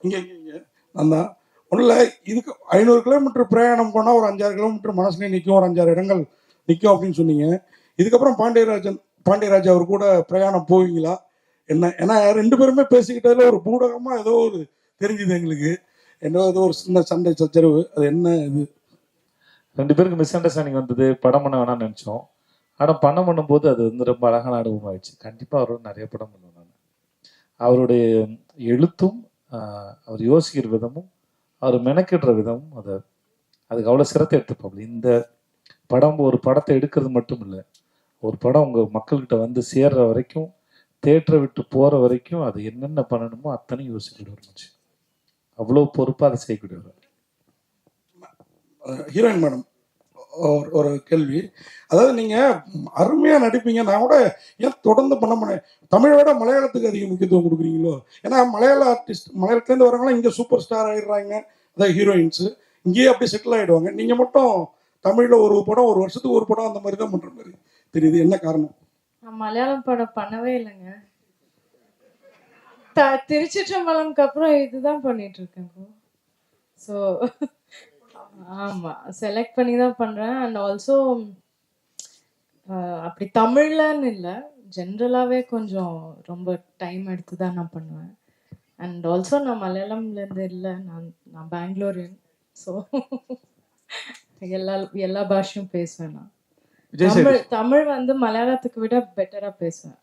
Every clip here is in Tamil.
இங்கே இங்கே நான் தான் ஒன்றும் இல்லை. இதுக்கு 500 கிலோமீட்டர் பிரயாணம் போனால் ஒரு 5-6 கிலோமீட்டர் மனசுலேயே நிற்கும், ஒரு 5-6 இடங்கள் நிற்கும் அப்படின்னு சொன்னீங்க. இதுக்கப்புறம் பாண்டியராஜ் அவர் கூட பிரயாணம் போவீங்களா என்ன? ஏன்னா 2 பேருமே பேசிக்கிட்டதில் ஒரு பூடகமாக ஏதோ ஒரு தெரிஞ்சுது எங்களுக்கு. ஏதோ ஒரு சின்ன சண்டை சச்சரவு, அது என்ன இது? 2 பேருக்கு மிஸ் அண்டர்ஸ்டாண்டிங் வந்தது. படம் பண்ண வேணாம்னு நினச்சோம். ஆனால் படம் பண்ணும்போது அது வந்து ரொம்ப அழகான அனுபவம் ஆயிடுச்சு. கண்டிப்பாக அவர் நிறைய படம் பண்ணுவேன் நான். அவருடைய எழுத்தும் அவர் யோசிக்கிற விதமும் அவர் மெனக்கிடுற விதமும் அதுக்கு அவ்வளோ சிரத்தை எடுத்துப்பாப்ல. இந்த படம் ஒரு படத்தை எடுக்கிறது மட்டும் இல்லை, ஒரு படம் உங்கள் மக்கள்கிட்ட வந்து சேர்ற வரைக்கும், தேட்டரை விட்டு போகிற வரைக்கும் அது என்னென்ன பண்ணணுமோ அத்தனையும் யோசிக்கிட்டு இருந்துச்சு. அவ்வளோ பொறுப்பாக அதை செய்யக்கூடியவர். ஹீரோயின் மேடம், ஒரு கேள்வி. அதாவது நீங்கள் அருமையாக நடிப்பீங்க. நான் கூட ஏன் தொடர்ந்து பண்ண மாட்டேன், தமிழை விட மலையாளத்துக்கு அதிக முக்கியத்துவம் கொடுக்குறீங்களோ? ஏன்னா மலையாள ஆர்டிஸ்ட், மலையாளத்துலேருந்து வரவங்களாம் இங்கே சூப்பர் ஸ்டார் ஆகிடுறாங்க, அதாவது ஹீரோயின்ஸு இங்கேயே அப்படி செட்டில் ஆகிடுவாங்க. நீங்கள் மட்டும் தமிழில் ஒரு படம், ஒரு வருஷத்துக்கு ஒரு படம், அந்த மாதிரி தான் பண்ணுற மாதிரி தெரியுது. என்ன காரணம்? நான் மலையாளம் படம் பண்ணவே இல்லைங்க. திருச்சிற்றம்பலம்க்கு அப்புறம் இதுதான் பண்ணிட்டு இருக்கேன். ஸோ ஆமாம், செலக்ட் பண்ணி தான் பண்ணுறேன். அண்ட் ஆல்சோ அப்படி தமிழ்லன்னு இல்லை, ஜென்ரலாகவே கொஞ்சம் ரொம்ப டைம் எடுத்து தான் நான் பண்ணுவேன். அண்ட் ஆல்சோ நான் மலையாளம்லேருந்து இல்லை, நான் பெங்களூரியன். ஸோ எல்லா பாஷையும் பேசுவேன் நான். தமிழ் வந்து மலையாளத்துக்கு விட பெட்டராக பேசுவேன்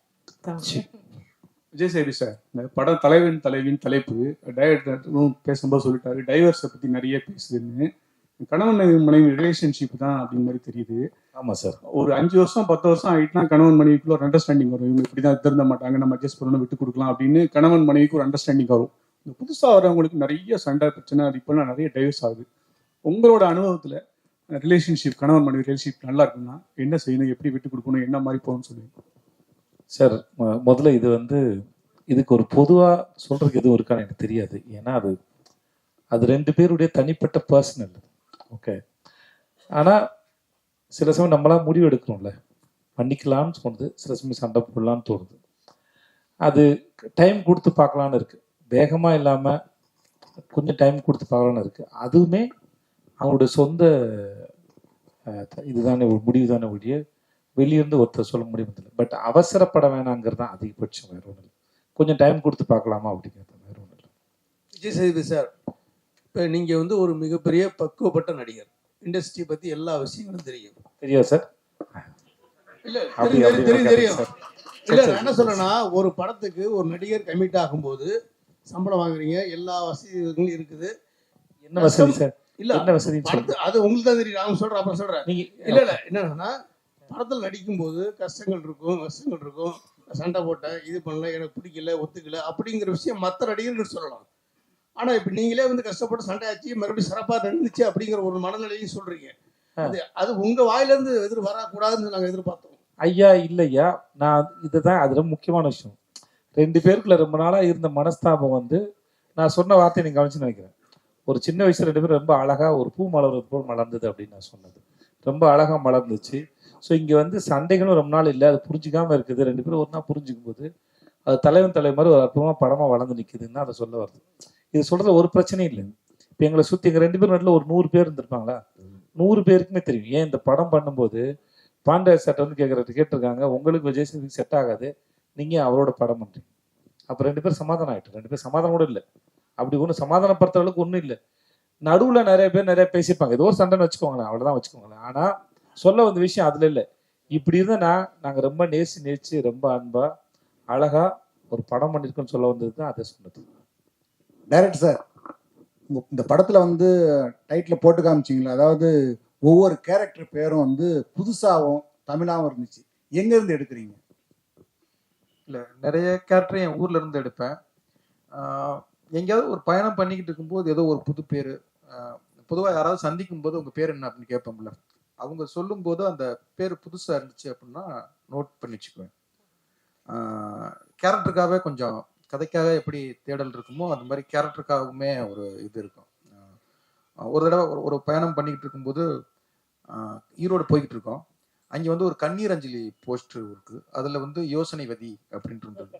தமிழ். விஜய் சேவி சார், இந்த படம் தலைவின் தலைப்பு டைரக்டரும் பேசும்போது சொல்லிட்டாரு, டைவர்ஸை பற்றி நிறைய பேசுதுன்னு. கணவன் மனைவி ரிலேஷன்ஷிப் தான் அப்படின்னு மாதிரி தெரியுது. ஆமாம் சார், ஒரு 5 வருஷம் 10 வருஷம் ஆகிட்டுனா கணவன் மனைவிக்குள்ள ஒரு அண்டர்ஸ்டாண்டிங் வரும். இவங்க இப்படி தான் திருந்த மாட்டாங்க, நம்ம அட்ஜஸ்ட் பண்ணணும், விட்டு கொடுக்கலாம் அப்படின்னு கணவன் மனைவிக்கு ஒரு அண்டர்ஸ்டாண்டிங் வரும். இந்த புதுசாக வரவங்களுக்கு நிறைய சண்டை பிரச்சனை, அது இப்போலாம் நிறைய டைவர்ஸ் ஆகுது. உங்களோட அனுபவத்தில் ரிலேஷன்ஷிப், கணவன் மனைவி ரிலேஷன்ஷிப் நல்லா இருக்குன்னா என்ன செய்யணும், எப்படி விட்டு கொடுக்கணும், என்ன மாதிரி போகணும்னு சொல்லுங்க சார். முதல்ல இது வந்து இதுக்கு ஒரு பொதுவாக சொல்கிறதுக்கு எதுவும் இருக்கான்னு எனக்கு தெரியாது. ஏன்னா அது 2 பேருடைய தனிப்பட்ட பர்சனல். ஓகே, ஆனால் சில சமயம் நம்மளாம் முடிவு எடுக்கணும்ல, பண்ணிக்கலான்னு தோணுது, சில சமயம் சண்டை போடலான்னு தோணுது. அது டைம் கொடுத்து பார்க்கலான்னு இருக்குது, வேகமாக இல்லாமல் கொஞ்சம் டைம் கொடுத்து பார்க்கலான்னு இருக்குது. அதுவுமே அவங்களுடைய சொந்த இதுதானே முடிவு தானே ஒழிய வெளியிருந்து ஒருத்தர் சொல்ல முடியும். பட் அவசரப்பட வேணாங்கிறது தான் அதிகபட்சம், வேறு ஒன்றும் இல்லை. கொஞ்சம் டைம் கொடுத்து பார்க்கலாமா அப்படிங்கிறது, வேறு ஒன்றும் இல்லை. விஜய் சேதுபதி சார், இப்போ நீங்கள் வந்து ஒரு மிகப்பெரிய பக்குவப்பட்ட நடிகர், இண்டஸ்ட்ரி பற்றி எல்லா விஷயங்களும் தெரியும். தெரியா சார்? இல்லை தெரியும் தெரியும். இல்லை நான் என்ன சொல்றேன்னா, ஒரு படத்துக்கு ஒரு நடிகர் கமிட் ஆகும்போது சம்பளம் வாங்குறீங்க, எல்லா வசதிகளும் இருக்குது. என்ன வசதி சார்? இல்லை என்ன வசதி? அது உங்களுக்கு தான் தெரியும், நான் சொல்கிறேன், அப்புறம் சொல்கிறேன். இல்லை என்னன்னா, படத்தில் நடிக்கும்போது கஷ்டங்கள் இருக்கும், நஷ்டங்கள் இருக்கும். சண்டை போட்டேன், இது பண்ணல, எனக்கு பிடிக்கல, ஒத்துக்கல அப்படிங்கிற விஷயம் மற்ற நடிகர்கள் சொல்லலாம். ஆனால் இப்போ நீங்களே வந்து கஷ்டப்பட்டு சண்டை ஆச்சு, மறுபடியும் சிறப்பாக நடந்துச்சு அப்படிங்கிற ஒரு மனநிலையும் சொல்கிறீங்க. அது உங்கள் வாயிலேருந்து வரக்கூடாதுன்னு நாங்கள் எதிர்பார்த்தோம். ஐயா இல்லையா, நான் இதுதான் அது ரொம்ப முக்கியமான விஷயம். 2 பேருக்குள்ள ரொம்ப நாளாக இருந்த மனஸ்தாபம் வந்து நான் சொன்ன வார்த்தையை நீங்கள் கவனிச்சு நினைக்கிறேன். ஒரு சின்ன வயசுல 2 பேரும் ரொம்ப அழகாக ஒரு பூ மலர்வது போல் மலர்ந்தது அப்படின்னு நான் சொன்னது ரொம்ப அழகாக மலர்ந்துச்சு. ஸோ இங்கே வந்து சண்டைகளும் ரொம்ப நாள் இல்லை, அது புரிஞ்சிக்காமல் இருக்குது. 2 பேரும் ஒரு நாள் புரிஞ்சிக்கும் போது அது தலைவன் மாதிரி ஒரு அற்புதமாக படமாக வளர்ந்து நிற்குதுன்னு அதை சொல்ல வருது. இது சொல்கிறது ஒரு பிரச்சனையும் இல்லை. இப்போ எங்களை சுற்றி எங்கள் 2 பேரும் நடுவில் ஒரு 100 பேர் இருந்திருப்பாங்களா, 100 பேருக்குமே தெரியும். ஏன் இந்த படம் பண்ணும்போது பாண்டிய சார் வந்து கேட்டிருக்காங்க, உங்களுக்கு விஜய் சேதுக்கு செட் ஆகாது, நீங்கள் அவரோட படம் பண்ணுறீங்க. அப்போ 2 பேர் சமாதானம் ஆகிட்டு, 2 பேர் சமாதானம் கூட இல்லை. அப்படி ஒன்றும் சமாதானப்படுத்துற அளவுக்கு ஒன்றும் இல்லை. நடுவில் நிறைய பேர் நிறைய பேசியிருப்பாங்க, ஏதோ ஒரு சண்டைன்னு வச்சுக்கோங்களேன், அவ்வளோதான் வச்சுக்கோங்களேன். ஆனால் சொல்ல வந்த விஷயம் அதில் இல்லை. இப்படி இருந்தால் நாங்கள் ரொம்ப நேசிச்சு ரொம்ப அன்பாக அழகாக ஒரு படம் பண்ணியிருக்கோன்னு சொல்ல வந்தது தான் அதை சொன்னது. டைரக்டர் சார், இந்த படத்தில் வந்து டைட்டில் போட்டு காமிச்சிங்களா, அதாவது ஒவ்வொரு கேரக்டர் பேரும் வந்து புதுசாகவும் தமிழாகவும் இருந்துச்சு. எங்கேருந்து எடுக்கிறீங்க? இல்லை, நிறைய கேரக்டர் என் ஊரில் இருந்து எடுப்பேன். எங்கேயாவது ஒரு பயணம் பண்ணிக்கிட்டு இருக்கும்போது ஏதோ ஒரு புது பேர், பொதுவாக யாராவது சந்திக்கும் போது உங்கள் பேர் என்ன அப்படின்னு கேட்போம்ல, அவங்க சொல்லும்போது அந்த பேர் புதுசாக இருந்துச்சு அப்படின்னா நோட் பண்ணி வச்சுக்குவேன். கேரக்டருக்காகவே கொஞ்சம் கதைக்காக எப்படி தேடல் இருக்குமோ அந்த மாதிரி கேரக்டருக்காகவுமே ஒரு இது இருக்கும். ஒரு தடவை ஒரு பயணம் பண்ணிக்கிட்டு இருக்கும்போது ஈரோடு போய்கிட்டு இருக்கோம். அங்கே வந்து ஒரு கண்ணீர் அஞ்சலி போஸ்டர் இருக்குது, அதில் வந்து யோசனைவதி அப்படின்ட்டு இருந்தது.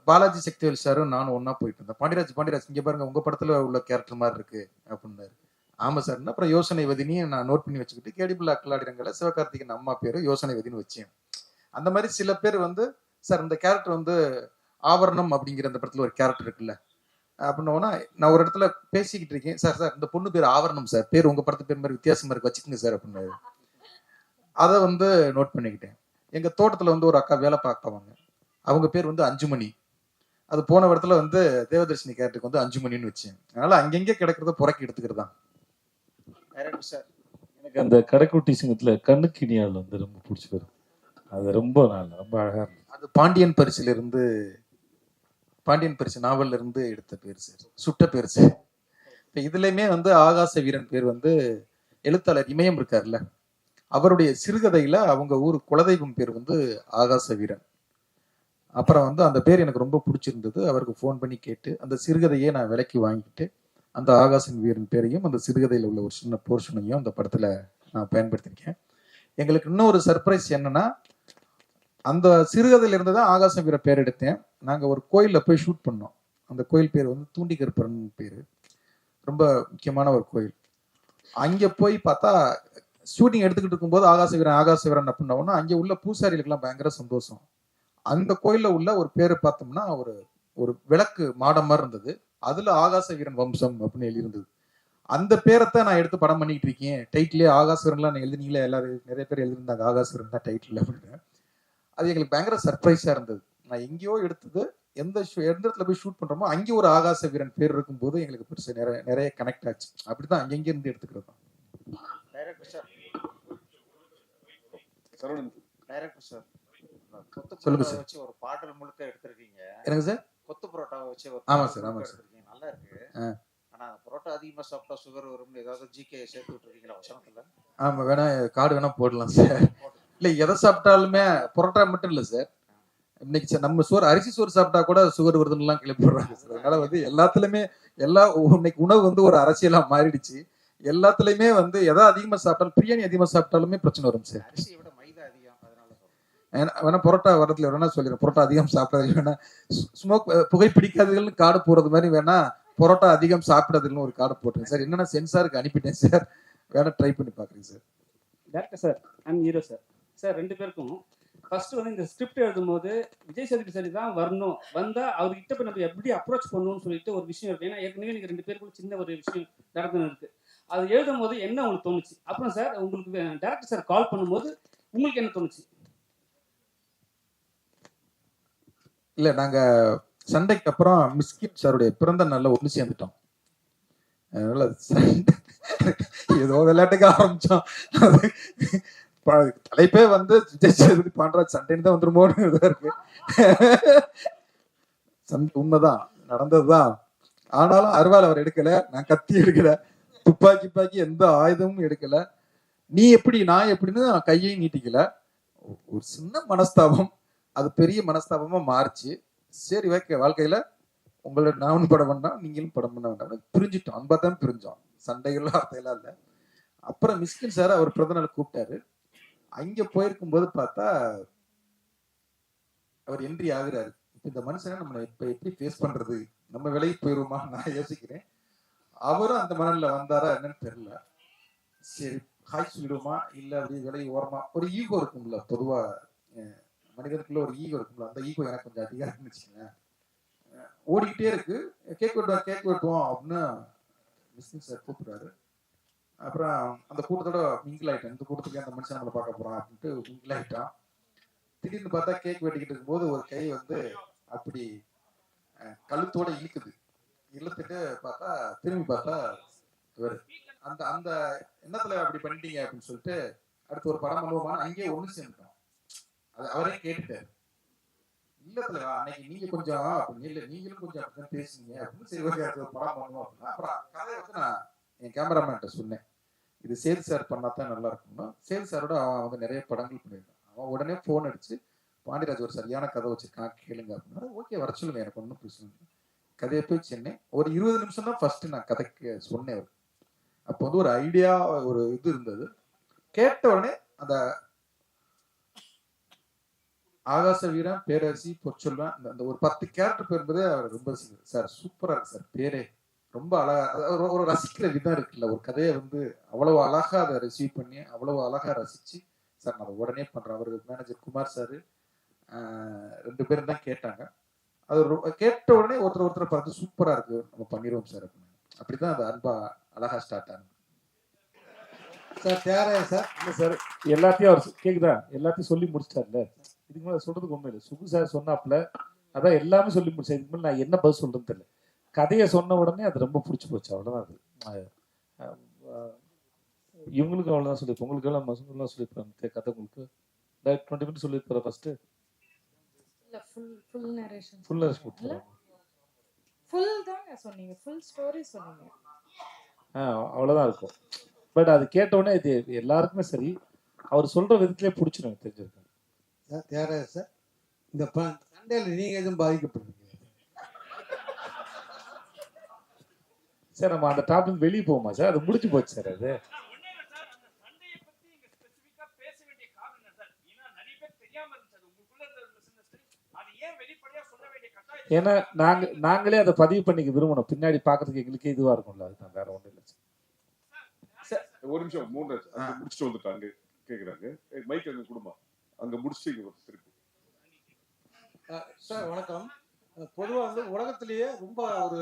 பாலாஜி சக்திவேல் சாரும் நானும் ஒன்றா போயிட்டு இருந்தேன். பாண்டியராஜ் இங்கே பாருங்க உங்கள் படத்தில் உள்ள கேரக்டர் மாதிரி இருக்கு அப்படின்னாரு. ஆமாம் சார். அப்புறம் யோசனை வதினியும் நான் நோட் பண்ணி வச்சுக்கிட்டு கேடிபிள் அக்கலாடிரங்களை சிவகார்த்திகேயன் அம்மா பேர் யோசனை வதின்னு வச்சேன். அந்த மாதிரி சில பேர் வந்து சார் இந்த கேரக்டர் வந்து ஆவரணம் அப்படிங்கிற அந்த படத்தில் ஒரு கேரக்டர் இருக்குல்ல அப்படின்னா நான் ஒரு இடத்துல பேசிக்கிட்டு இருக்கேன். சார் இந்த பொண்ணு பேர் ஆவரணம் சார், பேர் உங்கள் படத்து பேர் மாதிரி வித்தியாசமாக இருக்கு வச்சுக்கோங்க சார் அப்படின்னாரு. அதை வந்து நோட் பண்ணிக்கிட்டேன். எங்கள் தோட்டத்தில் வந்து ஒரு அக்கா வேலை பார்ப்பாங்க, அவங்க பேர் வந்து அஞ்சுமணி. அது போன இடத்துல வந்து தேவதர்ஷினி கேரக்டருக்கு வந்து அஞ்சுமணின்னு வச்சேன். அதனால அங்கங்கே கிடைக்கிறத புறக்கி எடுத்துக்கிறது தான். சார் எனக்கு அந்த கடைக்குட்டி சிங்கத்தில் கண்ணுக்கினியால் வந்து ரொம்ப பிடிச்சி போயிரு. அது ரொம்ப ரொம்ப அழகாக இருந்தது. அது பாண்டியன் பரிசு நாவல்ல இருந்து எடுத்த பேர் சார், சுட்ட பேர் சார். இப்போ இதுலையுமே வந்து ஆகாச வீரன் பேர் வந்து எழுத்தாளர் இமயம் இருக்கார்ல, அவருடைய சிறுகதையில அவங்க ஊர் குலதெய்வம் பேர் வந்து ஆகாச வீரன். அப்புறம் வந்து அந்த பேர் எனக்கு ரொம்ப பிடிச்சிருந்தது. அவருக்கு ஃபோன் பண்ணி கேட்டு அந்த சிறுகதையை நான் விலைக்கு வாங்கிட்டு அந்த ஆகாசன் வீரன் பேரையும் அந்த சிறுகதையில் உள்ள ஒரு சின்ன போர்ஷனையும் அந்த படத்தில் நான் பயன்படுத்தியிருக்கேன். எங்களுக்கு இன்னொரு சர்ப்ரைஸ் என்னன்னா, அந்த சிறுகதையில இருந்து தான் ஆகாச வீர பேர் எடுத்தேன். நாங்கள் ஒரு கோயிலில் போய் ஷூட் பண்ணோம். அந்த கோயில் பேர் வந்து தூண்டி கருப்பரன் பேர், ரொம்ப முக்கியமான ஒரு கோயில். அங்கே போய் பார்த்தா ஷூட்டிங் எடுத்துக்கிட்டு இருக்கும்போது ஆகாச வீரன் அப்படின்னா அங்கே உள்ள பூசாரிகளுக்கெல்லாம் பயங்கர சந்தோஷம். அந்த கோயிலில் உள்ள ஒரு பேரை பார்த்தோம்னா ஒரு விளக்கு மாடம் மாதிரி இருந்தது, அதுல ஆகாச வீரன் வம்சம் அப்படின்னு எழுதியிருந்தது. அந்த பேரத்தை நான் எடுத்து படம் பண்ணிட்டு இருக்கேன். டைட்டிலே ஆகாச வீரன்லாம் எழுதினீங்களே, எல்லாரும் நிறைய பேர் எழுதியிருந்தாங்க ஆகாச வீரன் தான் டைட்டில் அப்படின்னு. அது எங்களுக்கு பயங்கர சர்ப்ரைஸா இருந்தது. நான் எங்கேயோ எடுத்தது எந்த இடத்துல போய் ஷூட் பண்றோமோ அங்கே ஒரு ஆகாச வீரன் பேர் இருக்கும்போது எங்களுக்கு பெருசு நிறைய கனெக்ட் ஆச்சு. அப்படிதான் அங்கங்க இருந்து எடுத்துக்கிறது தான். டைரக்டர் சார், சொல்லுங்க சார். வச்சு ஒரு பாடல் முழுக்க எடுத்திருக்கீங்க. எனக்கு சார் கொத்து பரோட்டாவை வச்சு ஒரு ஆமா சார் எடுத்திருக்கீங்க, நல்லா இருக்கு. ஆனா பரோட்டா அதிகமா சாப்பிட்டா சுகர் வரும்னு ஏதாவது ஜிகே சேர்த்து விட்டுருக்கீங்களா வசனத்துல? ஆமா, வேணா கார்டு வேணா போடலாம் சார். இல்ல எதை சாப்பிட்டாலுமே பரோட்டா மட்டும் இல்ல சார், இன்னைக்கு நம்ம அரிசி சோறு சாப்பிட்டா கூட சுகர் வருதுன்னு கிளப்பி விடுறாங்க சார். அதனால வந்து எல்லாத்துலயுமே இன்னைக்கு உணவு வந்து ஒரு அரசியலா மாறிடுச்சு. எல்லாத்துலயுமே வந்து எதை அதிகமா சாப்பிட்டாலும், பிரியாணி அதிகமா சாப்பிட்டாலுமே பிரச்சனை வரும் சார். அரிசியை விட மைதா அதிகம், அதனால சொல்றேன். வேணா பரோட்டா வரதுல வேணா சொல்லிடுறேன், பரோட்டா அதிகம் சாப்பிடாது வேணா, ஸ்மோக் புகைப்பிடிக்காததுன்னு கார்டு போறது மாதிரி வேணா பரோட்டா அதிகம் சாப்பிடாதுன்னு ஒரு கார்டு போட்டுருங்க சார். என்னன்னா சென்சாருக்கு அனுப்பிட்டேன் சார், வேணா ட்ரை பண்ணி பாக்குறேன் sir. Director sir and hero sir, sir ரெண்டு பேருக்கும் ஃபர்ஸ்ட் வந்து இந்த ஸ்கிரிப்ட் எழுதும்போது விஜய் சேதுபதி சார் தான் வரணும், வந்தா அவர்கிட்ட போய் நம்ம எப்படி அப்ரோச் பண்ணணும்னு சொல்லிட்டு ஒரு விஷயம் இருக்கு. ஏன்னா ஏற்கனவே நீங்க ரெண்டு பேருக்குள்ள சின்ன ஒரு விஷயம் நடந்து இருக்கு. அது எழுதும் போது என்ன உங்களுக்கு தோணுச்சு? அப்புறம் சார் உங்களுக்கு டேரக்டர் சார் கால் பண்ணும்போது உங்களுக்கு என்ன தோணுச்சு? இல்ல நாங்க சண்டைக்கு அப்புறம் மிஸ்கின் சாருடைய பிறந்த நாள்ல ஒண்ணு சேர்ந்துட்டோம். அதனால ஏதோ விளையாட்டுக்கு ஆரம்பிச்சோம். தலைப்பே வந்து விஜய் சேதுபதி பண்ற சண்டைன்னு தான் வந்துருமோன்னு இருக்கு. சண்டை உண்மைதான், நடந்ததுதான். ஆனாலும் அருவாள் அவர் எடுக்கல, நான் கத்தி எடுக்கல, துப்பாக்கி எந்த ஆயுதமும் எடுக்கல. நீ எப்படி நான் எப்படின்னு கையையும் நீட்டிக்கல. ஒரு சின்ன மனஸ்தாபம், அது பெரிய மனஸ்தாபமா மாறிச்சு. சரி ஓகே, வாழ்க்கையில உங்களை நான் படம் பண்ணா நீங்களும் படம் பண்ண வேண்டாம், பிரிஞ்சிட்டோம். அன்பா தான் பிரிஞ்சோம், சண்டைகள்லாம் வார்த்தையெல்லாம் இல்லை. அப்புறம் மிஸ்கின் சார் அவர் பிறந்தநாள் கூப்பிட்டாரு. அங்க போயிருக்கும் போது பார்த்தா அவர் என்ட்ரி ஆகுறாரு. இந்த மனுஷனை நம்ம இப்ப எப்படி ஃபேஸ் பண்றது, நம்ம விலைக்கு போயிருவோமா நான் யோசிக்கிறேன். அவரும் அந்த மனநில வந்தாரா என்னன்னு தெரியல. சரி ஹாய் சொல்லிடுவோமா இல்ல அப்படி விலை ஓரமா, ஒரு ஈகோ இருக்கும்ல, பொதுவா மனிதனுக்குள்ள ஒரு ஈகோ இருக்கும்ல, அந்த ஈகோ எனக்கு கொஞ்சம் அதிகம் இருந்துச்சுங்க. ஓடிக்கிட்டே இருக்கு, கேக் வெட்டுவோம் அப்படின்னு மிஸ்கின் சார் கூப்பிடுறாரு. அப்புறம் அந்த கூட்டத்தோட மிங்கிள் ஆயிட்டேன். இந்த கூட்டத்துக்கு அந்த மனுஷன் நம்மளை பார்க்க போறான் அப்படின்ட்டு மிங்கிள் ஆயிட்டான். திடீர்னு பார்த்தா கேக் வெட்டிக்கிட்டு இருக்கும்போது ஒரு கை வந்து அப்படி கழுத்தோட இழுத்துட்டு பார்த்தா திரும்பி பார்த்தா இவர் அந்த அந்த எண்ணத்துல அப்படி பண்ணிட்டீங்க அப்படின்னு சொல்லிட்டு அடுத்து ஒரு படம் பண்ணுவோமான்னு அங்கேயே ஒண்ணு சேர்ந்துட்டோம். அது அவரே கேட்டுட்டாரு. இல்லத்துல அன்னைக்கு நீங்க கொஞ்சம் இல்ல நீங்களும் கொஞ்சம் அப்படிதான் பேசுனீங்க அப்படின்னு. சரி ஓகே, ஒரு படம் பண்ணுவோம் அப்படின்னா அப்புறம் கதையை வந்து நான் என் கேமராமேன்ட்ட சொன்னேன், இது சேது சார் பண்ணாதான் நல்லா இருக்கும்னா. சேது சாரோட அவன் வந்து நிறைய படங்கள் பண்ணியிருக்கான். அவன் உடனே போன் அடிச்சு பாண்டியராஜ் ஒரு சரியான கதை வச்சிருக்கான் கேளுங்க அப்படின்னா, ஓகே வர சொல்லுங்க, எனக்கு ஒன்றும் பிரச்சனை இல்லை. கதையை போய் சொன்னேன். ஒரு 20 நிமிஷம் தான் ஃபர்ஸ்ட் நான் கதைக்கு சொன்னேன். அப்போ வந்து ஒரு ஐடியா ஒரு இது இருந்தது. கேட்ட உடனே அந்த ஆகாச வீரன், பேரரசி, பொற்சொல்வன், அந்த ஒரு 10 கேரக்டர் பேர் என்பதே அவர் ரொம்ப சார் சூப்பரா இருக்கு சார். பேரே ரொம்ப அழகா, ஒரு ரசிக்கிற விதம் இருக்குல்ல, ஒரு கதையை வந்து அவ்வளவு அழகா அதை ரிசீவ் பண்ணி அவ்வளவு அழகா ரசிச்சு சார் நான் அதை உடனே பண்றேன். அவரு மேனேஜர் குமார் சார் 2 பேரும் தான் கேட்டாங்க. அது கேட்ட உடனே ஒருத்தர் பார்த்து சூப்பரா இருக்கு, நம்ம பண்ணிடுவோம் சார் அப்படின்னு. அப்படிதான் அது அன்பா அழகா ஸ்டார்ட் ஆகும் சார். தியாகராஜன் சார். இல்லை சார், எல்லாத்தையும் அவர் கேக்குதா, எல்லாத்தையும் சொல்லி முடிச்சிட்டார்ல. இதுக்கு மேலே சொல்றதுக்கு ஒன்றும் இல்லை. சுகு சார் சொன்னாப்புல அதான் எல்லாமே சொல்லி முடிச்சேன். இதுக்கு மேலே நான் என்ன பதில் சொல்றேன்னு தெரியல. கதையை சொன்ன உடனே அது ரொம்ப பிடிச்சி போச்சு, அவ்வளோதான். அது இவங்களுக்கு அவ்வளோதான் சொல்லியிருப்பேன். உங்களுக்கு எல்லாம் சொல்லியிருப்பேன். கதை உங்களுக்கு 20 மினிட்ஸ் சொல்லியிருப்பாரு ஃபர்ஸ்ட்டு. இல்ல ஃபுல் நரேஷன். ஃபுல் நரேஷன் கொடுத்துருவாங்க. ஃபுல் தான் சொன்னீங்க, ஃபுல் ஸ்டோரி சொன்னீங்க. அவ்வளோதான் இருக்கும். பட் அது கேட்ட உடனே இது எல்லாருக்குமே சரி, அவர் சொல்ற விதத்திலே பிடிச்சிடும், தெரிஞ்சிருக்கேன். சார் தியாகராஜன் சார், இந்த சண்டையில் நீங்க எதுவும் பாதிக்கப்படுறீங்க சார்? நம்ம அந்த டாபிக் வெளியே போகுமா சார்? அது முடிச்சு போச்சு சார். அது ஏன்னா நாங்களே அதை பதிவு பண்ணிக்க விரும்பணும், பின்னாடி பாக்குறதுக்கு எங்களுக்கே இதுவா இருக்கும்ல, அதுதான், வேற ஒன்றும் இல்லை சார். ஒரு நிமிஷம், 3 முடிச்சுட்டு வந்துட்டாங்க கேக்குறாங்க. மைக் அங்க குடும்பம் அங்க முடிச்சுட்டு திருப்பி. சார் வணக்கம். பொதுவாக வந்து உலகத்திலேயே ரொம்ப ஒரு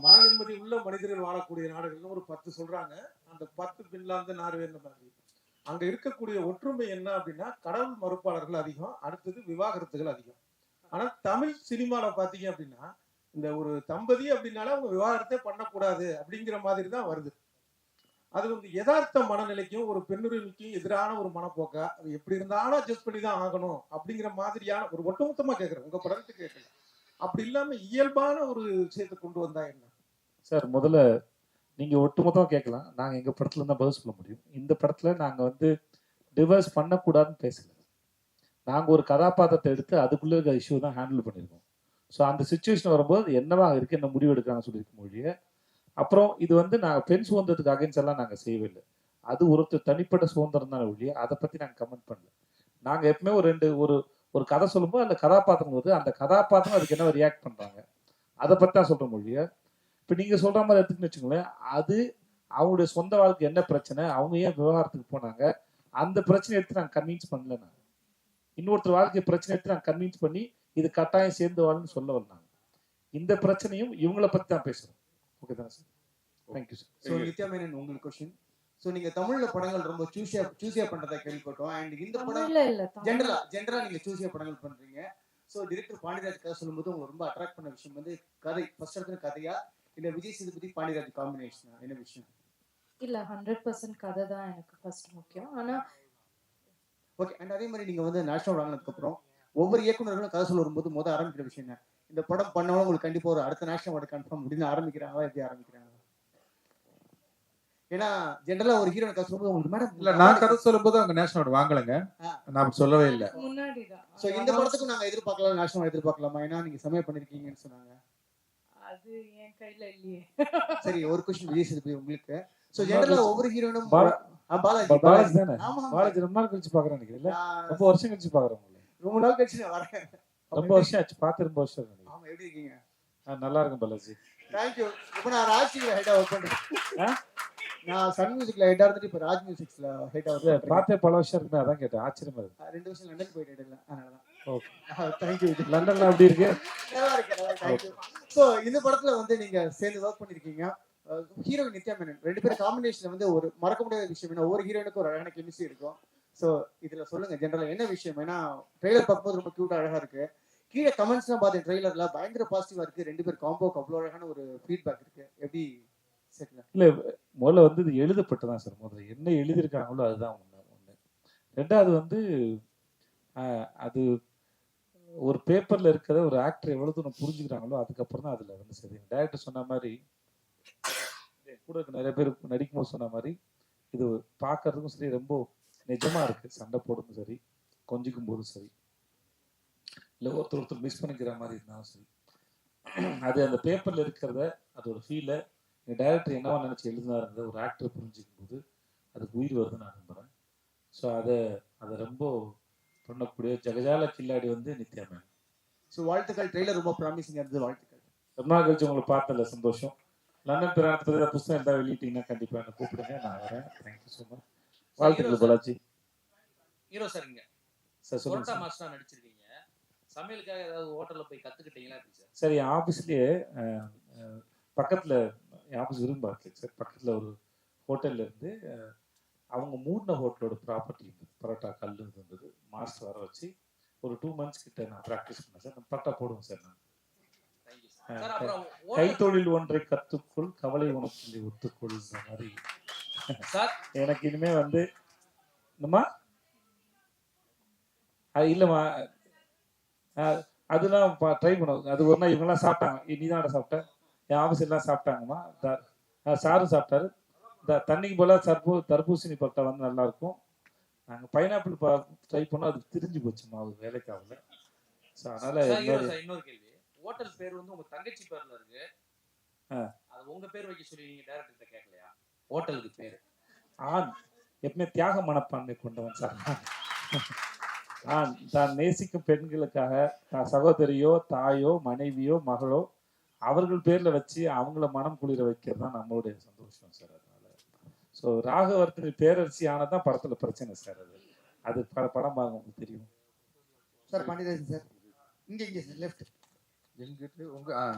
மன நிம்மதி உள்ள மனிதர்கள் வாழக்கூடிய நாடுகள்னு ஒரு 10 சொல்றாங்க. அந்த 10 பின்லாந்து, நார்வே மாதிரி. அங்க இருக்கக்கூடிய ஒற்றுமை என்ன அப்படின்னா, கடவுள் மறுப்பாளர்கள் அதிகம், அடுத்தது விவாகரத்துகள் அதிகம். ஆனா தமிழ் சினிமால பாத்தீங்க அப்படின்னா, இந்த ஒரு தம்பதி அப்படின்னால அவங்க விவாகரத்தே பண்ணக்கூடாது அப்படிங்கிற மாதிரி தான் வருது. அது வந்து யதார்த்த மனநிலைக்கும் ஒரு பெண்ணுரிமைக்கும் எதிரான ஒரு மனப்போக்கா, அது எப்படி இருந்தாலும் அட்ஜஸ்ட் பண்ணி தான் ஆகணும் அப்படிங்கிற மாதிரியான ஒரு ஒட்டுமொத்தமா கேட்கறேன், உங்க படத்தை கேட்கல. அப்படி இல்லாம இயல்பான ஒரு விஷயத்தை கொண்டு வந்தா என்ன சார்? முதல்ல நீங்க ஒட்டுமொத்தமா கேட்கலாம், நாங்க எங்க படத்துல இருந்தா பதில் சொல்ல முடியும். இந்த படத்துல நாங்க வந்து டிவர்ஸ் பண்ணக்கூடாதுன்னு பேசல. நாங்க ஒரு கதாபாத்திரத்தை எடுத்து அதுக்குள்ள இருக்க இஷ்யூ தான் ஹேண்டில் பண்ணியிருக்கோம். ஸோ அந்த சுச்சுவேஷன் வரும்போது என்னவா இருக்கு, என்ன முடிவு எடுக்கிறாங்கன்னு சொல்லியிருக்க மொழியை. அப்புறம் இது வந்து நாங்கள் பெண் சுதந்திரத்துக்கு அகைன்ஸ்ட் எல்லாம் நாங்கள் செய்யவே இல்லை. அது ஒருத்தர் தனிப்பட்ட சுதந்திரம் தான் ஒழிய அதை பற்றி நாங்கள் கமெண்ட் பண்ணல. நாங்கள் எப்பவுமே ஒரு கதை சொல்லும்போது அந்த கதாபாத்திரம் வருது, அந்த கதாபாத்திரம் அதுக்கு என்ன ரியாக்ட் பண்ணுறாங்க அதை பற்றி தான் சொல்கிற மொழியை. இப்போ நீங்கள் சொல்கிற மாதிரி எடுத்துக்கின்னு வச்சுக்கோங்களேன், அது அவங்களுடைய சொந்த வாழ்க்கை என்ன பிரச்சனை, அவங்க ஏன் விவகாரத்துக்கு போனாங்க, அந்த பிரச்சனை எடுத்து நாங்கள் கன்வின்ஸ் பண்ணல. நாங்கள் இன்னொருத்தர் வாழ்க்கை பிரச்சனை எடுத்து நாங்கள் கன்வின்ஸ் பண்ணி இது கட்டாயம் சேர்ந்து வாழன்னு சொல்ல வரலாங்க. இந்த பிரச்சனையும் இவங்களை பற்றி தான் பேசுகிறோம். ஓகே தானே sir? Thank you sir. So Nithya Menon, உங்களுக்கு கொஸ்டின். ஸோ நீங்க தமிழ்ல படங்கள் ரொம்ப சூஸியா பண்றதா கேள்விப்பட்டோம். அண்ட் இந்த படம் ஜென்ரலா நீங்க சூஸியா படங்கள் பண்றீங்க. ஸோ டிரெக்டர் பாண்டியராஜ் கதை சொல்லும்போது உங்களுக்கு ரொம்ப அட்ராக்ட் பண்ண விஷயம் வந்து கதை, ஃபர்ஸ்ட் இடத்துல கதையா இல்ல விஜய் சேதுபதி பாண்டியராஜ் காம்பினேஷனா, என்ன விஷயம்? இல்ல 100% கதை தான் எனக்கு ஃபர்ஸ்ட் முக்கியம். ஆனா ஓகே. அண்ட் அதே மாதிரி நீங்க வந்து நேஷனல் வாங்கினதுக்கு அப்புறம் ஒவ்வொரு இயக்குநர்களும் கதை சொல்ல வரும்போது முதல் ஆரம்பிக்கிற விஷயம் என்ன, இந்த படம் பண்ணவங்க உங்களுக்கு கண்டிப்பா ஒரு அடுத்த நேஷனல் அவார்டு கன்ஃபார்ம் அப்படின்னு ஆரம்பிக்கிறாங்களா, எப்படி ஆரம்பிக்கிறாங்க? ஏன்னா ஜென்ரலா ஒரு ஹீரோனை கதை சொல்லும்போது உங்களுக்கு மேடம் இல்ல, நான் கதை சொல்லும்போது அவங்க நேஷனல் அவார்டு வாங்கலைங்க, நான் சொல்லவே இல்லை. முன்னாடிதான். ஸோ இந்த படத்துக்கும் நாங்க எதிர்பார்க்கலாம், நேஷனல் எதிர்பார்க்கலாமா? ஏன்னா நீங்க சமயம் பண்ணிருக்கீங்கன்னு சொன்னாங்க. அது என் கையில இல்லையே. சரி, ஒரு क्वेश्चन விஜய் சேதுபதி உங்களுக்கு. சோ ஜெனரலா ஒவ்வொரு ஹீரோனும் பாலாஜி தானே? பாலாஜி ரொம்ப நாள் கழிச்சு பாக்குறேன் நினைக்கிறேன். ரொம்ப வருஷம் கழிச்சு பாக்குறேன். ரொம்ப நாள் கழிச்சு நான் வரேன். ரொம்ப வருஷம் ஆச்சு, பார்த்து ரொம்ப வருஷம் ஆச்சு. ஆமா, எப்படி இருக்கீங்க? நல்லா இருக்கேன் பாலாஜி. Thank you. இப்போ நான் ராஜ் மியூசிக்ல ஹெட்டா வர்க் பண்றேன். நான் சன் மியூசிக்ல ஹெட்டா இருந்துட்டு இப்போ ராஜ் மியூசிக்ல ஹெட்டா வர்க் பண்றேன். பார்த்தே பல வருஷம் இருக்கு, அதான் கேட்டேன். ஆச்சரியமா இருக்கு. 2 வருஷம் லண்டன் போயிட்டு இல்ல, அதனால தான். Okay, thank you. லண்டன்ல எப்படி இருக்கு? நல்லா இருக்கு, நல்லா தேங்க் யூ. சோ இந்த படத்துல வந்து நீங்க சேர்ந்து வர்க் பண்ணிருக்கீங்க. ஹீரோயின் நித்யா மேனன், 2 பேரும் காம்பினேஷன்ல வந்து ஒரு மறக்க முடியாத விஷயம் என்ன, ஒவ்வொரு ஹீரோயினுக்கும் ஒரு அழகான கெமிஸ்ட்ரி இருக்கும். சோ இதுல சொல்லுங்க ஜெனரலா என்ன விஷயம்? ஏன்னா ட்ரெய்லர் பார்க்கும்போது ரொம்ப கியூட்டா அழகா இருக்கு. கீழே கமெண்ட்ஸ்லாம் பார்த்தேன், ட்ரெய்லர்ல பயங்கர பாசிட்டிவா இருக்கு. 2 பேர் காம்போக்கு அவ்வளோ அழகான ஒரு ஃபீட்பேக் இருக்கு. எப்படி செட்ல? இல்ல, முதல்ல வந்து இது எழுதப்பட்டதான் சார். முதல்ல என்ன எழுதியிருக்காங்களோ அதுதான் ஒண்ணு. ரெண்டாவது வந்து அது ஒரு பேப்பர்ல இருக்கிறத ஒரு ஆக்டர் எவ்வளவு தூரம் புரிஞ்சுக்கிறாங்களோ அதுக்கப்புறம் தான் அதுல வந்து சரி. டைரக்டர் சொன்ன மாதிரி, கூட நிறைய பேர் நடிக்கும் போது சொன்ன மாதிரி, இது பார்க்கறதுக்கும் சரி ரொம்ப நிஜமா இருக்கு. சண்டை போடுறதும் சரி, கொஞ்சிக்கும் போதும் சரி, இல்லை ஒருத்தர் மிஸ் பண்ணிக்கிற மாதிரி இருந்தாலும் சரி, அது அந்த பேப்பர்ல இருக்கிறத அதோட ஃபீலை டைரக்டர் என்னவா நினைச்சு எழுதினாருங்க ஒரு ஆக்டர் புரிஞ்சுக்கும் போது அதுக்கு உயிர் வருதுன்னு நான் நம்புறேன். ஸோ அதை ரொம்ப பண்ணக்கூடிய ஜெகஜால கில்லாடி வந்து நித்யா மேம். ஸோ வாழ்த்துக்கள். ட்ரெய்லர் ரொம்ப ப்ராமிசிங்காக இருந்தது. வாழ்த்துக்கள். ரொம்ப நாள் கழிச்சு உங்களை பார்த்தல சந்தோஷம். லண்டன் பிராணத்தில் புத்தகம் எதாவது வெளியிட்டீங்கன்னா கண்டிப்பாக என்ன கூப்பிடுங்க, நான் வரேன். Thank you so much. வாழ்த்துக்கள் பாலாஜி. ஹீரோ சார் இங்க சார் சொல்லுங்க பரோட்டா சார். மாஸ்டரா நடிச்சிருக்கீங்க. சமையலுக்காக ஏதாவது ஹோட்டல்ல போய் கத்துக்கிட்டீங்களா எப்படி சார்? சார் என் ஆஃபீஸ்லேயே பக்கத்தில் என் ஆஃபீஸ் விரும்பாக்கு சார், பக்கத்தில் ஒரு ஹோட்டலில் இருந்து அவங்க மூடின ஹோட்டலோட ப்ராப்பர்ட்டி இருந்தது, பரோட்டா கல் இருந்தது. மாஸ்டர் வர வச்சு ஒரு 2 months கிட்ட நான் ப்ராக்டிஸ் பண்ணேன் சார். நான் பரோட்டா போடுவேன் சார். நான் தேங்க்யூ சார். சார் அப்புறம் கைத்தொழில் ஒன்றை கத்துக்குள், கவலை உனக்கு ஒத்துக்கொள் மாதிரி சார் எனக்கு இனிமே வந்து என்னம்மா அது இல்லைம்மா, அதெல்லாம் ட்ரை பண்ணுவோம். அது ஒரு நாள் இவங்கெல்லாம் சாப்பிட்டாங்க, நீதான் சாப்பிட்டேன், என் ஆஃபீஸ் எல்லாம் சாப்பிட்டாங்கம்மா. சாரும் சாப்பிட்டாரு. இந்த தண்ணிக்கு போல தர்பூசணி பரோட்டா வந்து நல்லா இருக்கும். நாங்கள் பைனாப்பிள் ட்ரை பண்ணோம், அது திரிஞ்சு போச்சுமா, அது வேலைக்கு ஆகல. ஸோ அதனால இன்னொரு கேள்வி, ஹோட்டல் பேர் வந்து உங்க தங்கச்சி பேர்ல இருக்கு, அது உங்க பேர் வைக்க சொல்லி நீங்க டைரக்டர்கிட்ட கேட்கலையா? ஹோட்டலுக்கு பேர் ஆண் எப்பவுமே தியாக மனப்பான்மை கொண்டவன் சார். ஆண் தான் நேசிக்கும் பெண்களுக்காக தான் சகோதரியோ தாயோ மனைவியோ மகளோ அவர்கள் பேர்ல வச்சு அவங்கள மனம் குளிர வைக்கிறது தான் நம்மளுடைய சந்தோஷம் சார். அதனால ஸோ ராகவர்த்தனை பேரரசி ஆனதான் படத்துல பிரச்சனை சார். அது படம் பாருங்க, உங்களுக்கு தெரியும் சார். பாண்டியராஜன் சார் இங்க சார் லெஃப்ட். எங்கிட்ட உங்க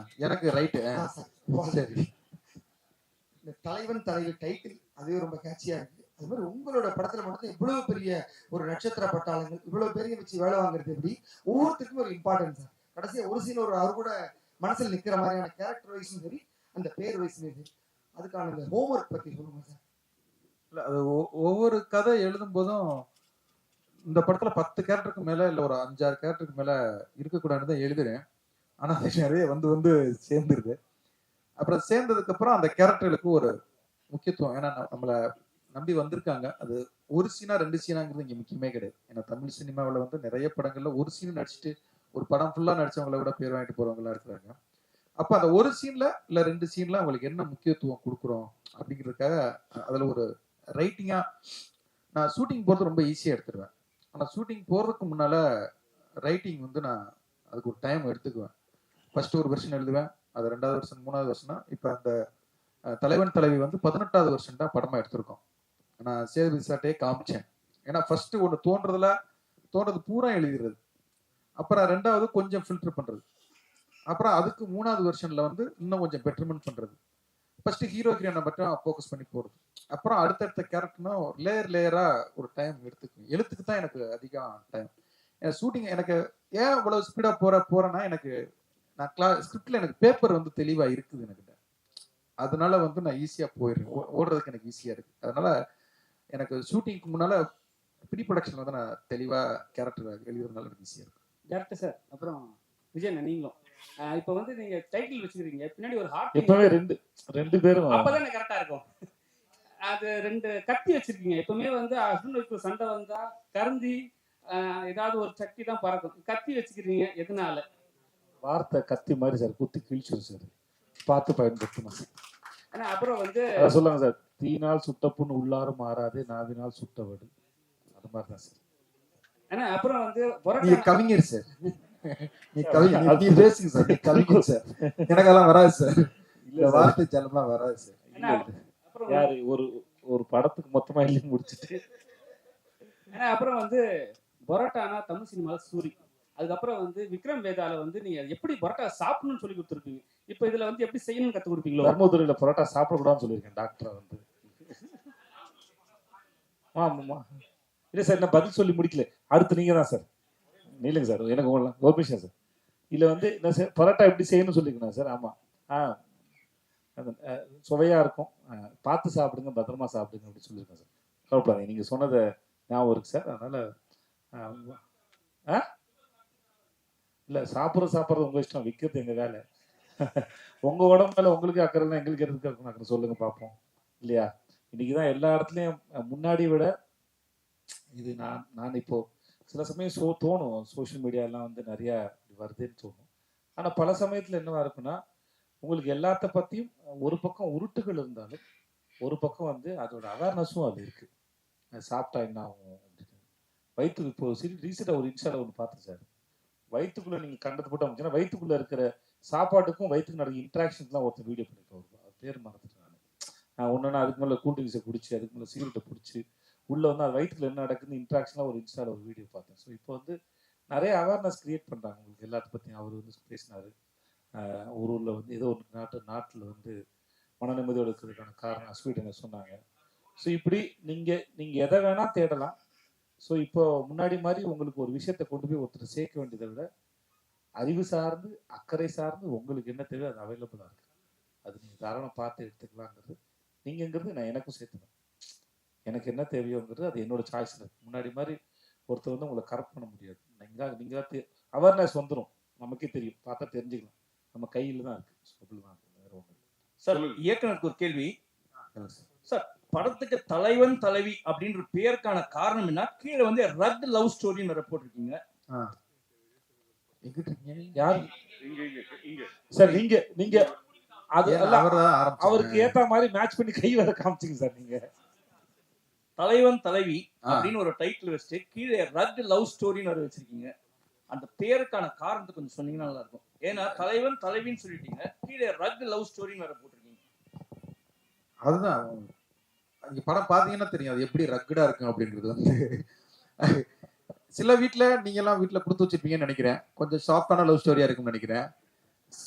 எனக்கு ரைட்டு. சரி. இந்த தலைவன் தலைவி டைட்டில் அதுவே ரொம்ப கேட்சியா இருக்கு. அது மாதிரி உங்களோட படத்துல மட்டும் இவ்வளவு பெரிய ஒரு நட்சத்திர பட்டாளங்கள் இவ்வளவு பெரிய வச்சு வேலை வாங்குறது எப்படி? ஒவ்வொருத்தருக்கும் ஒரு இம்பார்ட்டன்ஸ் சார். கடைசியா ஒரு சீன் ஒரு அவர் கூட மனசுல நிக்கிற மாதிரியான கேரக்டர் வைஸும் சரி, அந்த பேர் வைஸும் சரி, அதுக்கான இந்த ஹோம்ஒர்க் பத்தி சொல்லுங்க சார். இல்லை, அது ஒவ்வொரு கதை எழுதும் போதும் இந்த படத்துல 10 கேரக்டருக்கு மேல இல்லை ஒரு 5-6 கேரக்டருக்கு மேல இருக்கக்கூடாதுன்னு தான் எழுதுறேன். ஆனா அது நிறைய வந்து சேர்ந்துருது. அப்புறம் சேர்ந்ததுக்கு அப்புறம் அந்த கேரக்டர்களுக்கு ஒரு முக்கியத்துவம், ஏன்னா நம்மளை நம்பி வந்திருக்காங்க. அது ஒரு சீனா 2 சீனாங்கிறது இங்க முக்கியமே கிடையாது. ஏன்னா தமிழ் சினிமாவில் வந்து நிறைய படங்கள்ல ஒரு சீன் நடிச்சுட்டு ஒரு படம் ஃபுல்லா நடிச்சவங்களை விட பேர் வாங்கிட்டு போறவங்களா இருக்கிறாங்க. அப்ப அந்த ஒரு சீன்ல இல்ல 2 சீன்ல அவங்களுக்கு என்ன முக்கியத்துவம் கொடுக்குறோம் அப்படிங்கிறதுக்காக அதுல ஒரு ரைட்டிங்கா நான் ஷூட்டிங் போறது ரொம்ப ஈஸியா எடுத்துருவேன். ஆனா ஷூட்டிங் போறதுக்கு முன்னால ரைட்டிங் வந்து நான் அதுக்கு ஒரு டைம் எடுத்துக்குவேன். ஃபர்ஸ்ட் ஒரு வெர்ஷன் எழுதுவேன், அது 2வது வெர்ஷன் 3வது வெர்ஷனா. இப்ப அந்த தலைவன் தலைவி வந்து 18வது வெர்ஷன் தான் படமா எடுத்திருக்கோம். நான் சேதுபதி சார்ட்டே காமிச்சேன். ஏன்னா ஃபர்ஸ்ட் ஒன்று தோன்றது பூரா எழுதிடுறது, அப்புறம் 2வது கொஞ்சம் ஃபில்டர் பண்றது, அப்புறம் அதுக்கு 3வது வெர்ஷன்ல வந்து இன்னும் கொஞ்சம் பெட்டர்மெண்ட் பண்றது. ஃபர்ஸ்ட் ஹீரோ ஹீரோனை மட்டும் ஃபோக்கஸ் பண்ணி போறது, அப்புறம் அடுத்தடுத்த கேரக்டர்னா லேயரா ஒரு டைம் எடுத்துக்கும். எழுத்துக்கு தான் எனக்கு அதிகம் டைம். ஷூட்டிங் எனக்கு ஏன் இவ்வளவு ஸ்பீடா போறேன்னா, எனக்கு நான் ஸ்கிரிப்ட்ல எனக்கு பேப்பர் வந்து தெளிவா இருக்குது எனக்கு, அதனால வந்து நான் ஈஸியா போயிடுறேன், ஓடுறதுக்கு எனக்கு ஈஸியா இருக்கு. அதனால எனக்கு ஷூட்டிங்க்கு முன்னால ப்ரீ ப்ரொடக்ஷன் வந்து நான் தெளிவா கேரக்டர் எழுதுறதுனால எனக்கு ஈஸியா இருக்கு. டேரக்டர் சார், அப்புறம் விஜய் நீங்களும் இப்போ வந்து நீங்க டைட்டில் வச்சுக்கிறீங்க, பின்னாடி ஒரு ஹார்ட் எப்பவுமே ரெண்டு பேரும் அப்பதான் கரெக்டா இருக்கும். அது 2 கத்தி வச்சிருக்கீங்க. எப்பவுமே வந்து ஹஸ்பண்ட் ஒய்ஃப் சண்டை வந்தா கருந்தி ஏதாவது ஒரு சக்தி தான் பறக்கும். கத்தி வச்சுக்கிறீங்க, எதனால? வார்த்தை கத்தி மாதிரி சார், குத்தி கிழிச்சிடும் சார், பார்த்து பயன்படுத்தணும் சார். ஆனா அப்புறம் வந்து சொல்லுங்க சார், தீனால் சுட்ட புண்ணு உள்ளாரும் மாறாது, நாவினால் சுட்ட வடு, அது மாதிரி தான் சார். ஆனா அப்புறம் வந்து நீ கவிஞர் சார், நீ கவிஞர், நீ பேசுங்க சார், நீ கவிஞர் சார். எனக்கெல்லாம் வராது சார், இந்த வார்த்தை ஜலம்லாம் வராது சார். யாரு ஒரு படத்துக்கு மொத்தமா எழுதி முடிச்சுட்டு. ஆனா அப்புறம் வந்து பரோட்டானா தமிழ் சினிமாவில் சூரி. அதுக்கப்புறம் வந்து விக்ரம் வேதால வந்து நீங்க எப்படி பரோட்டா சாப்பிடணும்னு சொல்லி கொடுத்துருக்கீங்க. இப்போ இதுல வந்து எப்படி செய்யணும்னு கத்து கொடுப்பீங்களோ? தர்மபுரியில பரோட்டா சாப்பிடக்கூடாதுன்னு சொல்லியிருக்கேன் டாக்டரை வந்து. ஆமாம்மா இல்லை சார், நான் பதில் சொல்லி முடிக்கல, அடுத்து நீங்க தான் சார். இல்லைங்க சார், எனக்கு ஒரு நிமிஷம் சார். இல்லை வந்து என்ன சார், பரோட்டா எப்படி செய்யணும்னு சொல்லியிருக்கேன் சார். ஆமாம், சுவையா இருக்கும், பார்த்து சாப்பிடுங்க, பத்திரமா சாப்பிடுங்க அப்படின்னு சொல்லியிருக்கேன் சார். கவலைப்படாதீங்க, நீங்க சொன்னதை ஞாபகம் இருக்கு சார். அதனால இல்லை, சாப்பிட்றது உங்க இஷ்டம், விற்கிறது எங்க வேலை. உங்க உடம்புல உங்களுக்கு அக்கறை இல்லை, எங்களுக்கு எதுக்கு அக்கறை சொல்லுங்க பார்ப்போம், இல்லையா? இன்னைக்கு தான் எல்லா இடத்துலையும் முன்னாடி விட இது நான் இப்போ சில சமயம் தோணும், சோஷியல் மீடியாலாம் வந்து நிறைய வருதுன்னு தோணும். ஆனால் பல சமயத்தில் என்னவா இருக்குன்னா, உங்களுக்கு எல்லாத்த பற்றியும் ஒரு பக்கம் உருட்டுகள் இருந்தாலும் ஒரு பக்கம் வந்து அதோட அவேர்னஸும் அது இருக்கு. சாப்பிட்டா என்ன ஆகும் அப்படின்னு, வயிற்றுக்கு இப்போ ரீசெண்டாக ஒரு இன்ஸ்டாவில் ஒன்று பார்த்தேன் சார். வயிற்றுக்குள்ளே நீங்கள் கண்டது போட்டு அமைச்சுன்னா வயிற்றுக்குள்ளே இருக்கிற சாப்பாட்டுக்கும் வயிற்றுக்கு நடக்கிற இன்ட்ராக்ஷன்ஸ்லாம் ஒருத்தர் வீடியோ பண்ணியிருக்கோம். அது பேர் மறந்துட்டேன் நான். ஒன்றுனா அதுக்கு மேலே கூல் ட்ரிங்க்ஸை குடிச்சு அதுக்கு மேலே சிகரெட்டை பிடிச்சி உள்ளே வந்து அது வயிற்றுல என்ன நடக்குதுன்னு இன்ட்ராக்ஷனாக ஒரு இன்ஸ்டாவில் ஒரு வீடியோ பார்த்தேன். ஸோ இப்போ வந்து நிறைய அவேர்னஸ் க்ரியேட் பண்ணுறாங்க உங்களுக்கு எல்லாத்த பற்றியும். அவர் வந்து பேசினார் ஒரு ஊரில் வந்து ஏதோ ஒரு நாட்டில் வந்து மன நிம்மதியோடு இருக்கிறதுக்கான காரணம் ஸ்வீடனை சொன்னாங்க. ஸோ இப்படி நீங்கள் எதை வேணால் தேடலாம். ஸோ இப்போ முன்னாடி மாதிரி உங்களுக்கு ஒரு விஷயத்தை கொண்டு போய் ஒருத்தர் சேர்க்க வேண்டியதை விட அறிவு சார்ந்து அக்கறை சார்ந்து உங்களுக்கு என்ன தேவையோ அது அவைலபிளாக இருக்குது. அது நீங்கள் தாராளம் பார்த்து எடுத்துக்கலாங்கிறது நீங்கங்கிறது நான் எனக்கும் சேர்த்துனேன். எனக்கு என்ன தேவையோங்கிறது அது என்னோட சாய்ஸில் இருக்குது. முன்னாடி மாதிரி ஒருத்தர் வந்து உங்களை கரெக்ட் பண்ண முடியாது. நீங்களாக அவேர்னஸ் வந்துடும், நமக்கே தெரியும், பார்த்தா தெரிஞ்சுக்கலாம். நம்ம கையில் தான் இருக்குது. ஸோ அப்படிதான் இருக்குது, வேறு ஒன்றும் இல்லை. சார் இயக்குனருக்கு ஒரு கேள்வி சார். படத்துக்கு தலைவன் தலைவி அப்படின்ற பேருக்கான காரணம் என்ன? கீழே வந்து ரக் லவ் ஸ்டோரின்னு வேற போட்டிருக்கீங்க. யாரு சார்? நீங்க அது அவருக்கு ஏத்த மாதிரி மேட்ச் பண்ணி கை வேற காமிச்சிங்க சார். நீங்க தலைவன் தலைவி அப்படின்னு ஒரு டைட்டில் வச்சுட்டு கீழே ரக் லவ் ஸ்டோரின்னு வேற வச்சிருக்கீங்க. அந்த பேருக்கான காரணத்தை கொஞ்சம் சொன்னீங்கன்னா நல்லா இருக்கும். ஏன்னா தலைவன் தலைவின்னு சொல்லிட்டீங்க, கீழே ரக் லவ் ஸ்டோரின்னு வேற போட்டிருக்கீங்க. அதுதான் இங்க படம் பாத்தீங்கன்னா தெரியும் அது எப்படி ரக்கடா இருக்கும் அப்படின்றது. வந்து சில வீட்டுல நீங்க எல்லாம் வீட்டுல கொடுத்து வச்சிருப்பீங்கன்னு நினைக்கிறேன், கொஞ்சம் சாஃப்டான லவ் ஸ்டோரியா இருக்கும்னு நினைக்கிறேன்.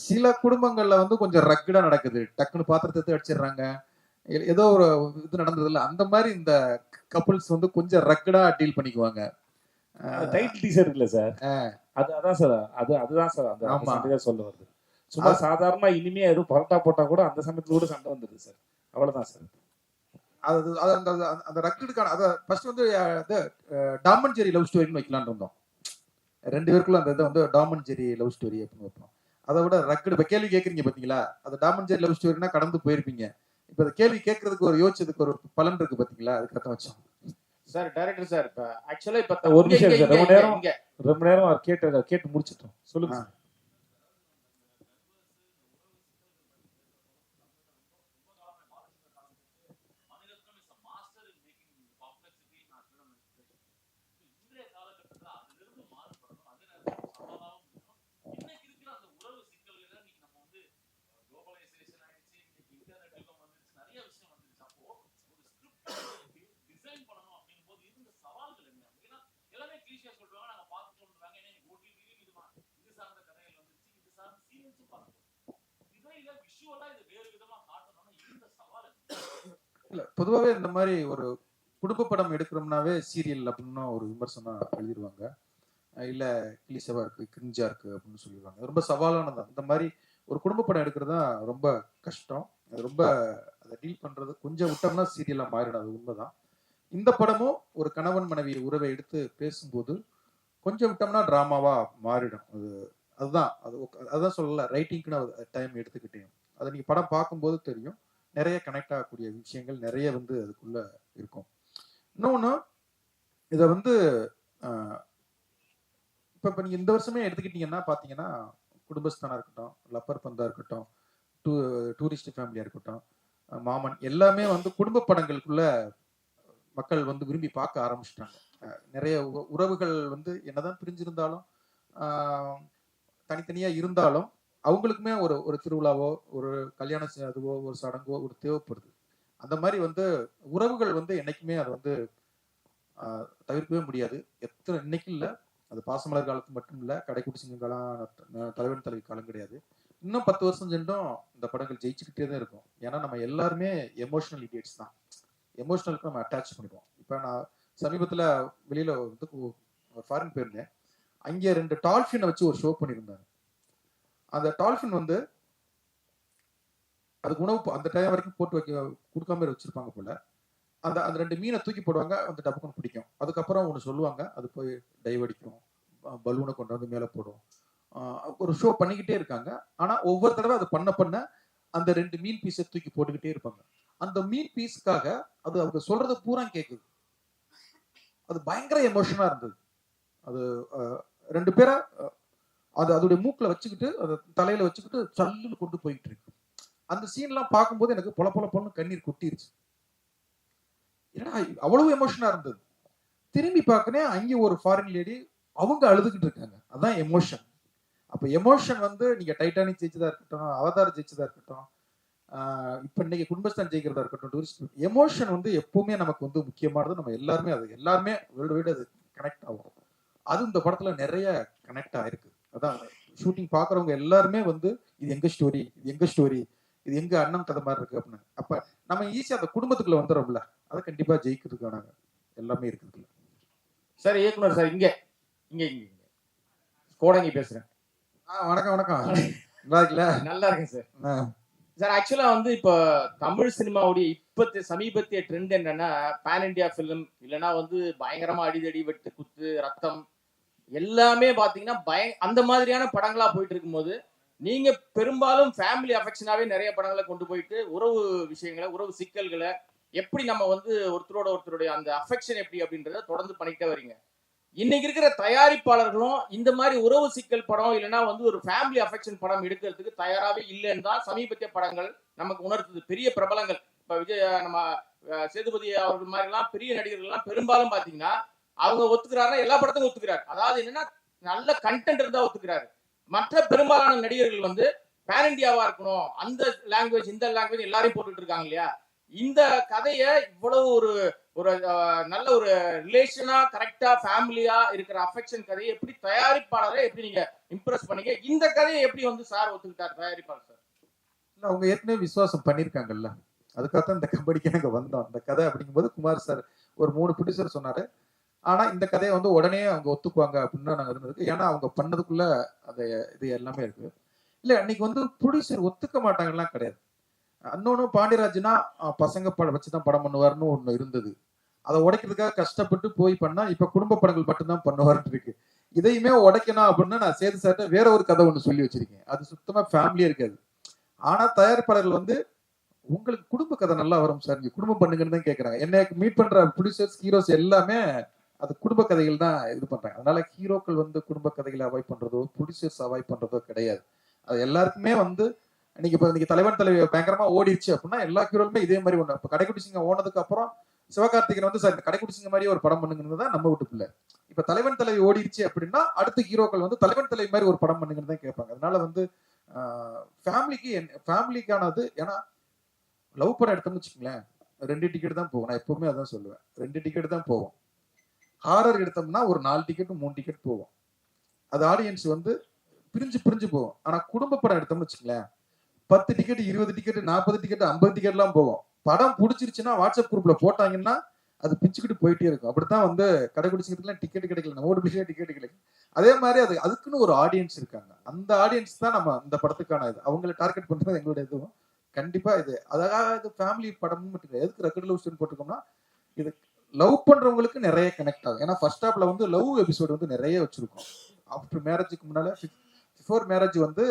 சில குடும்பங்கள்ல வந்து கொஞ்சம் ரக்கடா நடக்குது, டக்குன்னு பாத்திரத்தை அடிச்சிடுறாங்க, ஏதோ ஒரு இது நடந்தது இல்ல, அந்த மாதிரி இந்த கப்புள்ஸ் வந்து கொஞ்சம் ரக்கடா டீல் பண்ணிக்குவாங்க. டைட்டில் டீசர் இருக்குல்ல சார், அதான் சார் அதுதான் சார் அந்த சண்டையா சொல்ல வருது. சும்மா சாதாரணமா இனிமே எதுவும் பரோட்டா போட்டா கூட அந்த சமயத்துல கூட சண்டை வந்துடுது சார், அவ்வளவுதான் சார். அது அந்த ரக்கடுக்கான அதை ஃபர்ஸ்ட் வந்து டாம் அண்ட் ஜெரி லவ் ஸ்டோரின்னு வைக்கலான்னு இருந்தோம். 2 பேருக்குள்ள அந்த இதை வந்து Tom and Jerry love story அப்படின்னு வைப்போம். அதை விட ரக்கடு இப்போ கேள்வி கேட்குறீங்க பார்த்தீங்களா, அது டாம் அண்ட் ஜெரி லவ் ஸ்டோரினா கடந்து போயிருப்பீங்க. இப்போ அந்த கேள்வி கேட்கறதுக்கு ஒரு யோசிச்சதுக்கு ஒரு பலன் இருக்கு பார்த்தீங்களா, அதுக்காக வச்சோம். சார் டைரக்டர் சார், இப்போ ஆக்சுவலாக இப்போ ஒரு நிமிஷம் சார், ரொம்ப நேரம் கேட்டு முடிச்சிட்டோம். சொல்லுங்க சார். இல்ல பொதுவாகவே இந்த மாதிரி ஒரு குடும்ப படம் எடுக்கிறோம்னாவே சீரியல் அப்படின்னு ஒரு விமர்சனம் எழுதிடுவாங்க. இல்ல கிளிசவா இருக்கு, கிரிஞ்சா இருக்கு அப்படின்னு சொல்லிடுவாங்க. ரொம்ப சவாலானதான். இந்த மாதிரி ஒரு குடும்ப படம் எடுக்கிறது தான் ரொம்ப கஷ்டம். அது ரொம்ப அதை டீல் பண்றது கொஞ்சம் விட்டோம்னா சீரியலா மாறிடும், அது உண்மைதான். இந்த படமும் ஒரு கணவன் மனைவி உறவை எடுத்து பேசும்போது கொஞ்சம் விட்டோம்னா டிராமாவா மாறிடும். அதுதான் சொல்லல, ரைட்டிங்க்குன்னு டைம் எடுத்துக்கிட்டேன். அதை நீங்க படம் பார்க்கும்போது தெரியும், நிறைய கனெக்ட் ஆகக்கூடிய விஷயங்கள் நிறைய வந்து அதுக்குள்ள இருக்கும். இன்னொன்று இதை வந்து இப்போ நீங்க இந்த வருஷமே எடுத்துக்கிட்டீங்கன்னா பார்த்தீங்கன்னா குடும்பஸ்தானா இருக்கட்டும், லப்பர் பந்தா இருக்கட்டும், டூரிஸ்ட் ஃபேமிலியா இருக்கட்டும், மாமன், எல்லாமே வந்து குடும்ப படங்களுக்குள்ள மக்கள் வந்து விரும்பி பார்க்க ஆரம்பிச்சிட்டாங்க. நிறைய உறவுகள் வந்து என்னதான் பிரிஞ்சிருந்தாலும் தனித்தனியா இருந்தாலும் அவங்களுக்குமே ஒரு திருவிழாவோ ஒரு கல்யாண அதுவோ ஒரு சடங்கோ ஒரு தேவைப்படுது. அந்த மாதிரி வந்து உறவுகள் வந்து என்னைக்குமே அதை வந்து தவிர்க்கவே முடியாது. இன்னைக்கு இல்லை, அது பாசமலர் காலத்து மட்டும் இல்லை, கடைக்குட்டி சிங்கம் காலம், தலைவன் தலைவி காலம் கிடையாது. இன்னும் 10 வருஷம் சென்றும் இந்த படங்கள் ஜெயிச்சுக்கிட்டே தான் இருக்கும். ஏன்னா நம்ம எல்லாருமே எமோஷனல் இடியட்ஸ் தான். எமோஷனலுக்கு நம்ம அட்டாச் பண்ணிடுவோம். இப்போ நான் சமீபத்தில் வெளியில வந்து ஃபாரின் போயிருந்தேன். அங்கே 2 டால்ஃபினை வச்சு ஒரு ஷோ பண்ணியிருந்தாங்க. அந்த டால்ஃபின் வந்து அதுக்கு உணவு அந்த டைம் வரைக்கும் போட்டு கொடுக்காம வச்சிருப்பாங்க போல. அந்த 2 மீனை தூக்கி போடுவாங்க, அந்த டப்புக்கு பிடிக்கும். அதுக்கப்புறம் ஒன்று சொல்லுவாங்க, அது போய் டைவ் அடிக்கும், பலூனை கொண்டு வந்து மேலே போடும். ஒரு ஷோ பண்ணிக்கிட்டே இருக்காங்க. ஆனா ஒவ்வொரு தடவை அது பண்ண அந்த 2 மீன் பீஸை தூக்கி போட்டுக்கிட்டே இருப்பாங்க. அந்த மீன் பீஸுக்காக அது அவங்க சொல்றது பூரா கேட்குது. அது பயங்கர எமோஷனா இருந்தது. அது 2 பேரை அதோடைய மூக்கில் வச்சுக்கிட்டு அதை தலையில வச்சுக்கிட்டு சல்லுன்னு கொண்டு போயிட்டு இருக்கு. அந்த சீன்லாம் பார்க்கும்போது எனக்கு பொல பொலன்னு கண்ணீர் கொட்டிருச்சு. ஏன்னா அவ்வளவு எமோஷனா இருந்தது. திரும்பி பார்க்கறேன் அங்கே ஒரு ஃபாரின் லேடி அவங்க அழுதுகிட்டு இருக்காங்க. அதான் எமோஷன். அப்போ எமோஷன் வந்து நீங்க டைட்டானிக் ஜெயிச்சதா இருக்கட்டும், அவதார் ஜெயிச்சதா இருக்கட்டும், இப்போ இன்னைக்கு குடும்பஸ்தான் ஜெயிக்கிறதா இருக்கட்டும், டூரிஸ்ட் எமோஷன் வந்து எப்பவுமே நமக்கு வந்து முக்கியமானது. நம்ம எல்லாருமே வேர்ல்டு வைடு அது கனெக்ட் ஆகும். அது இந்த படத்துல நிறைய கனெக்ட் ஆயிருக்கு. அதான் ஷூட்டிங் பாக்குறவங்க எல்லாருமே வந்து இது எங்க ஸ்டோரி, இது எங்க அண்ணன் கதை மாதிரி இருக்கு அப்படின்னு. அப்ப நம்ம ஈஸியா அந்த குடும்பத்துக்குள்ள வந்துடும்ல, அதை கண்டிப்பா ஜெயிக்கிறதுக்கான எல்லாமே இருக்குதுல்ல. சார் இயக்குனர் சார், இங்க இங்க இங்க இங்க கோடங்கி பேசுறேன். வணக்கம் வணக்கம். நல்லா இருக்குல்ல? நல்லா இருக்கேன் சார். சார் ஆக்சுவலா வந்து இப்போ தமிழ் சினிமாவுடைய சமீபத்திய ட்ரெண்ட் என்னன்னா, பேன் இண்டியா ஃபிலிம் இல்லைன்னா வந்து பயங்கரமா அடிதடி வெட்டு குத்து ரத்தம் எல்லாமே பாத்தீங்கன்னா அந்த மாதிரியான படங்களா போயிட்டு இருக்கும்போது, நீங்க பெரும்பாலும் ஃபேமிலி அஃபெக்ஷனாவே நிறைய படங்களை கொண்டு போயிட்டு உறவு விஷயங்களை, உறவு சிக்கல்களை எப்படி நம்ம வந்து ஒருத்தருடைய அந்த அஃபெக்ஷன் எப்படி அப்படின்றத தொடர்ந்து பண்ணிட்டே வரீங்க. இன்னைக்கு இருக்கிற தயாரிப்பாளர்களும் இந்த மாதிரி உறவு சிக்கல் படம் இல்லைன்னா வந்து ஒரு ஃபேமிலி அஃபெக்ஷன் படம் எடுக்கிறதுக்கு தயாராகவே இல்லைன்னு தான் சமீபத்திய படங்கள் நமக்கு உணர்த்துது. பெரிய பிரபலங்கள் இப்ப விஜய், நம்ம சேதுபதி அவர்கள் மாதிரிலாம் பெரிய நடிகர்கள்லாம் பெரும்பாலும் பாத்தீங்கன்னா அவங்க ஒத்துக்கிறாருன்னா எல்லா படத்துக்கும் ஒத்துக்கிறாரு. அதாவது என்னன்னா நல்ல கண்டென்ட் இருந்தா ஒத்துக்கிறாரு. மற்ற பெரும்பாலான நடிகர்கள் வந்து பேன் இண்டியாவா இருக்கணும், அந்த லாங்குவேஜ் இந்த லாங்குவேஜ் எல்லாரையும் போட்டுட்டு இருக்காங்க இல்லையா. இந்த கதையை இவ்வளவு ஒரு நல்ல ஒரு ரிலேஷனா கரெக்டா ஃபேமிலியா இருக்கிற அஃபெக்ஷன் கதையை எப்படி தயாரிப்பாளரை எப்படி நீங்க இம்ப்ரெஸ் பண்ணீங்க? இந்த கதையை எப்படி வந்து சார் ஒத்துக்கிட்டார் தயாரிப்பாளர் சார்? இல்லை, அவங்க ஏற்கனவே விசுவாசம் பண்ணியிருக்காங்கல்ல, அதுக்காகத்தான் இந்த கபடிக்கு நாங்கள் வந்தோம். இந்த கதை அப்படிங்கும்போது குமார் சார் ஒரு 3 ப்ரொடியூசர் சொன்னாரு. ஆனா இந்த கதையை வந்து உடனே அவங்க ஒத்துக்குவாங்க அப்படின்னு நாங்கள் இருந்ததுக்கு, ஏன்னா அவங்க பண்ணதுக்குள்ள அது இது எல்லாமே இருக்கு. இல்லை, அன்னைக்கு வந்து ப்ரொடியூசர் ஒத்துக்க மாட்டாங்கலாம் கிடையாது. இன்னொன்று பாண்டியராஜ்னா பசங்க படம் வச்சுதான் படம் பண்ணுவார்னு ஒன்று இருந்தது. அதை உடைக்கிறதுக்காக கஷ்டப்பட்டு போய் பண்ணா இப்ப குடும்ப படங்கள் மட்டும்தான் பண்ணுவார்னு இருக்கு. இதையுமே உடைக்கணும் அப்படின்னு நான் சேது சார்ட்ட வேற ஒரு கதை ஒன்று சொல்லி வச்சிருக்கேன். அது சுத்தமா ஃபேமிலியா இருக்காது. ஆனா தயாரிப்பாளர்கள் வந்து உங்களுக்கு குடும்ப கதை நல்லா வரும் சார், நீங்க குடும்பம் பண்ணுங்கன்னு தான் கேட்கறாங்க. என்னை மீட் பண்ற ப்ரொடியூசர்ஸ், ஹீரோஸ் எல்லாமே அது குடும்ப கதைகள் தான் இது பண்றாங்க. அதனால ஹீரோக்கள் வந்து குடும்ப கதைகளை அவாய்ட் பண்றதோ ப்ரொடியூசர்ஸ் அவாய்ட் பண்றதோ கிடையாது. அது எல்லாருக்குமே வந்து இன்னைக்கு தலைவன் தலைவி பயங்கரமா ஓடிடுச்சு அப்படின்னா எல்லா ஹீரோலுமே இதே மாதிரி ஒண்ணு. இப்ப கடைக்குட்டி சிங்கம் ஓனதுக்கு அப்புறம் சிவகார்த்திகன் வந்து சார் கடைக்குட்டி சிங்கம் மாதிரியே ஒரு படம் பண்ணுங்கன்னு தான் நம்ம வீட்டுக்குள்ள. இப்ப தலைவன் தலைவி ஓடிடுச்சு அப்படின்னா அடுத்த ஹீரோக்கள் வந்து தலைவன் தலைவி மாதிரி ஒரு படம் பண்ணுங்கன்னு தான் கேட்பாங்க. அதனால வந்து ஃபேமிலிக்கானது. ஏன்னா லவ் படம் எடுத்தோம்னு வச்சுக்கோங்களேன், 2 டிக்கெட் தான் போகும். நான் எப்பவுமே அதான் சொல்லுவேன், 2 டிக்கெட் தான் போவோம். ஹாரர் எடுத்தோம்னா ஒரு 4 டிக்கெட் 3 டிக்கெட் போவோம். அது ஆடியன்ஸ் வந்து பிரிஞ்சு போவோம். ஆனா குடும்ப படம் எடுத்தோம்னு வச்சுக்கோங்களேன், 10 டிக்கெட் 20 டிக்கெட் 40 டிக்கெட் 50 டிக்கெட்லாம் போகும். படம் பிடிச்சிருச்சுன்னா வாட்ஸ்அப் குரூப்ல போட்டாங்கன்னா அது பிச்சுக்கிட்டு போயிட்டே இருக்கும். அப்படித்தான் வந்து கடைக்குடி சிங்கத்துக்குலாம் டிக்கெட் கிடைக்கல, நம்ம ஒரு விஷயம் டிக்கெட் கிடைக்கல. அதே மாதிரி அதுக்குன்னு ஒரு ஆடியன்ஸ் இருக்காங்க. அந்த ஆடியன்ஸ் தான் நம்ம இந்த படத்துக்கான இது. அவங்களை டார்கெட் பண்றது எங்களுடைய இதுவும் கண்டிப்பா இது. அதாவது ஃபேமிலி படமும் மட்டும் எதுக்கு ரெக்கட் லவ் ஸ்டோரி போட்டிருக்கோம்னா, இது லவ் பண்றவங்களுக்கு நிறைய கனெக்ட் ஆகும். ஏன்னா ஃபர்ஸ்ட் ஹாப்ல வந்து லவ் எபிசோடு வந்து நிறைய வச்சிருக்கோம். ஆஃப்டர் மேரேஜுக்கு முன்னால பிஃபோர் மேரேஜ் வந்து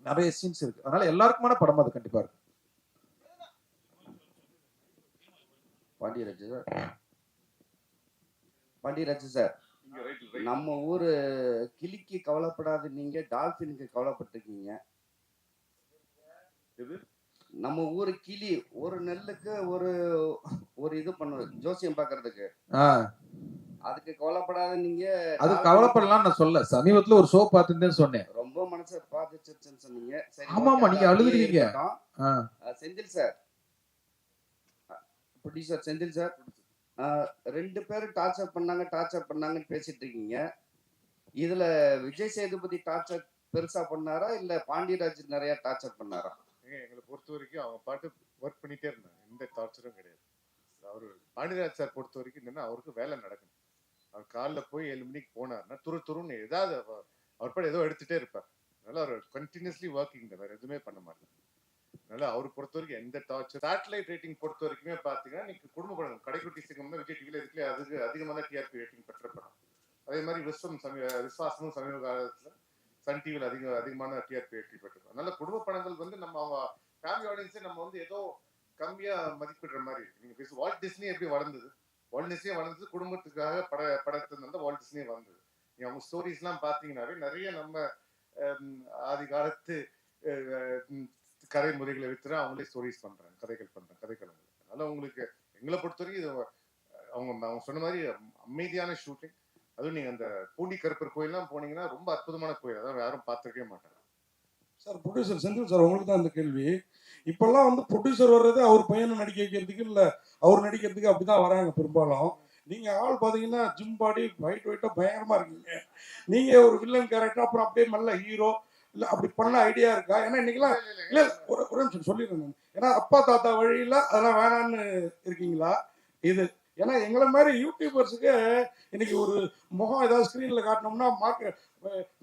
நிறைய சீன்ஸ் இருக்கு. அதனால எல்லாருக்குமான படம் அது கண்டிப்பா இருக்கு. பாண்டியராஜ் சார், நம்ம ஊரு கிளிக்கு கவலைப்படாத நீங்க டால்பினுக்கு கவலைப்பட்டிருக்கீங்க. நம்ம ஊரு கிளி ஒரு நெல்லுக்கு ஒரு இது பண்ணுது ஜோசியம் பாக்குறதுக்கு, அதுக்கு கவலைப்படாத நீங்க. அது கவலைப்படலாம் நான் சொல்ல, சமீபத்துல ஒரு ஷோ பார்த்துட்டேன்னு சொன்னேன், ரொம்ப மனசை பாதிச்சிருச்சுன்னு சொன்னீங்க. ஆமா நீங்க அழுதுறீங்க. Senthil sir, producer Senthil sir, 2 பேரும் டார்ச்சர் பண்ணாங்கன்னு பேசிட்டு இருக்கீங்க. இதுல விஜய் சேதுபதி டார்ச்சர் பெருசா பண்ணாரா இல்ல பாண்டியராஜ் நிறைய டார்ச்சர் பண்ணாரா? எங்களை பொறுத்த வரைக்கும் அவங்க பாட்டு ஒர்க் பண்ணிட்டே இருந்தாங்க, எந்த டார்ச்சரும் கிடையாது. அவரு பாண்டியராஜ் சார் பொறுத்த வரைக்கும் என்னன்னா, அவருக்கு வேலை நடக்கணும். அவர் காலைல போய் 7 மணிக்கு போனார்னா துருன்னு ஏதாவது அவர் பாட்டு ஏதோ எடுத்துட்டே இருப்பார். அதனால அவர் கண்டினியூஸ்லி ஒர்க்கிங் தான், வேற எதுவுமே பண்ண மாட்டார். அதனால அவர் பொறுத்த வரைக்கும் எந்த டார்ச்சர். சேட்டலைட் ரேட்டிங் பொறுத்த வரைக்குமே பாத்தீங்கன்னா, நீங்க குடும்ப படம் கடைக்குட்டி சிங்கம் தான் விஜய் டிவில இதுக்குள்ளே அதுக்கு அதிகமான டிஆர்பி ரேட்டிங் பெற்ற படம். அதே மாதிரி விஸ்வாசமும் சமீப காலத்துல சன் டிவியில் அதிகமான டிஆர்பி ரேட்டிங் பெற்றிருக்கோம். அதனால குடும்ப படங்கள் வந்து நம்ம அவங்க ஃபேமிலி ஆடியன்ஸே நம்ம வந்து ஏதோ கம்மியா மதிப்பிடுற மாதிரி இருக்கு. நீங்க பேச வால்ட் டிஸ்னி எப்படி வளர்ந்தது, வால்ட் டிஸ்னியே வளர்ந்தது குடும்பத்துக்காக படத்துல வால்ட் டிஸ்னியே வளர்ந்தது. நீங்க அவங்க ஸ்டோரிஸ் எல்லாம் பாத்தீங்கன்னாவே நிறைய நம்ம ஆதி காலத்து கதை முறைகளை வித்துற அவங்களே ஸ்டோரிஸ் பண்றாங்க, கதைகள் பண்றாங்க, கதைக்களங்கள். அதனால உங்களுக்கு எங்களை பொறுத்த வரைக்கும் இது அவங்க சொன்ன மாதிரி அமைதியான ஷூட்டிங். அதுவும் நீங்க அந்த பூண்டி கருப்பர் கோயில்லாம் போனீங்கன்னா ரொம்ப அற்புதமான கோயில், அதான் யாரும் பார்த்துருக்கவே மாட்டாங்க. சார் ப்ரொடியூசர் செந்தில் சார், உங்களுக்கு தான் அந்த கேள்வி. இப்பெல்லாம் வந்து ப்ரொடியூசர் வர்றது அவர் பையனை நடிக்க வைக்கிறதுக்கு இல்லை அவர் நடிக்கிறதுக்கு அப்படிதான் வராங்க பெரும்பாலும். நீங்க ஆள் பாத்தீங்கன்னா ஜிம் பாடி ஒயிட்டா பயங்கரமா இருக்கீங்க. நீங்க ஒரு வில்லன் கேரக்டர் அப்புறம் அப்படியே நல்ல ஹீரோ இல்ல அப்படி பண்ண ஐடியா இருக்கா? ஏன்னா இன்னைக்கெல்லாம் இல்ல ஒரு நிமிஷம் சொல்லிடுறேன் நான். ஏன்னா அப்பா தாத்தா வழியில அதெல்லாம் வேணான்னு இருக்கீங்களா இது? ஏன்னா எங்களை மாதிரி யூடியூபர்ஸுக்கு இன்னைக்கு ஒரு முகம் ஏதாவது ஸ்க்ரீன்ல காட்டினோம்னா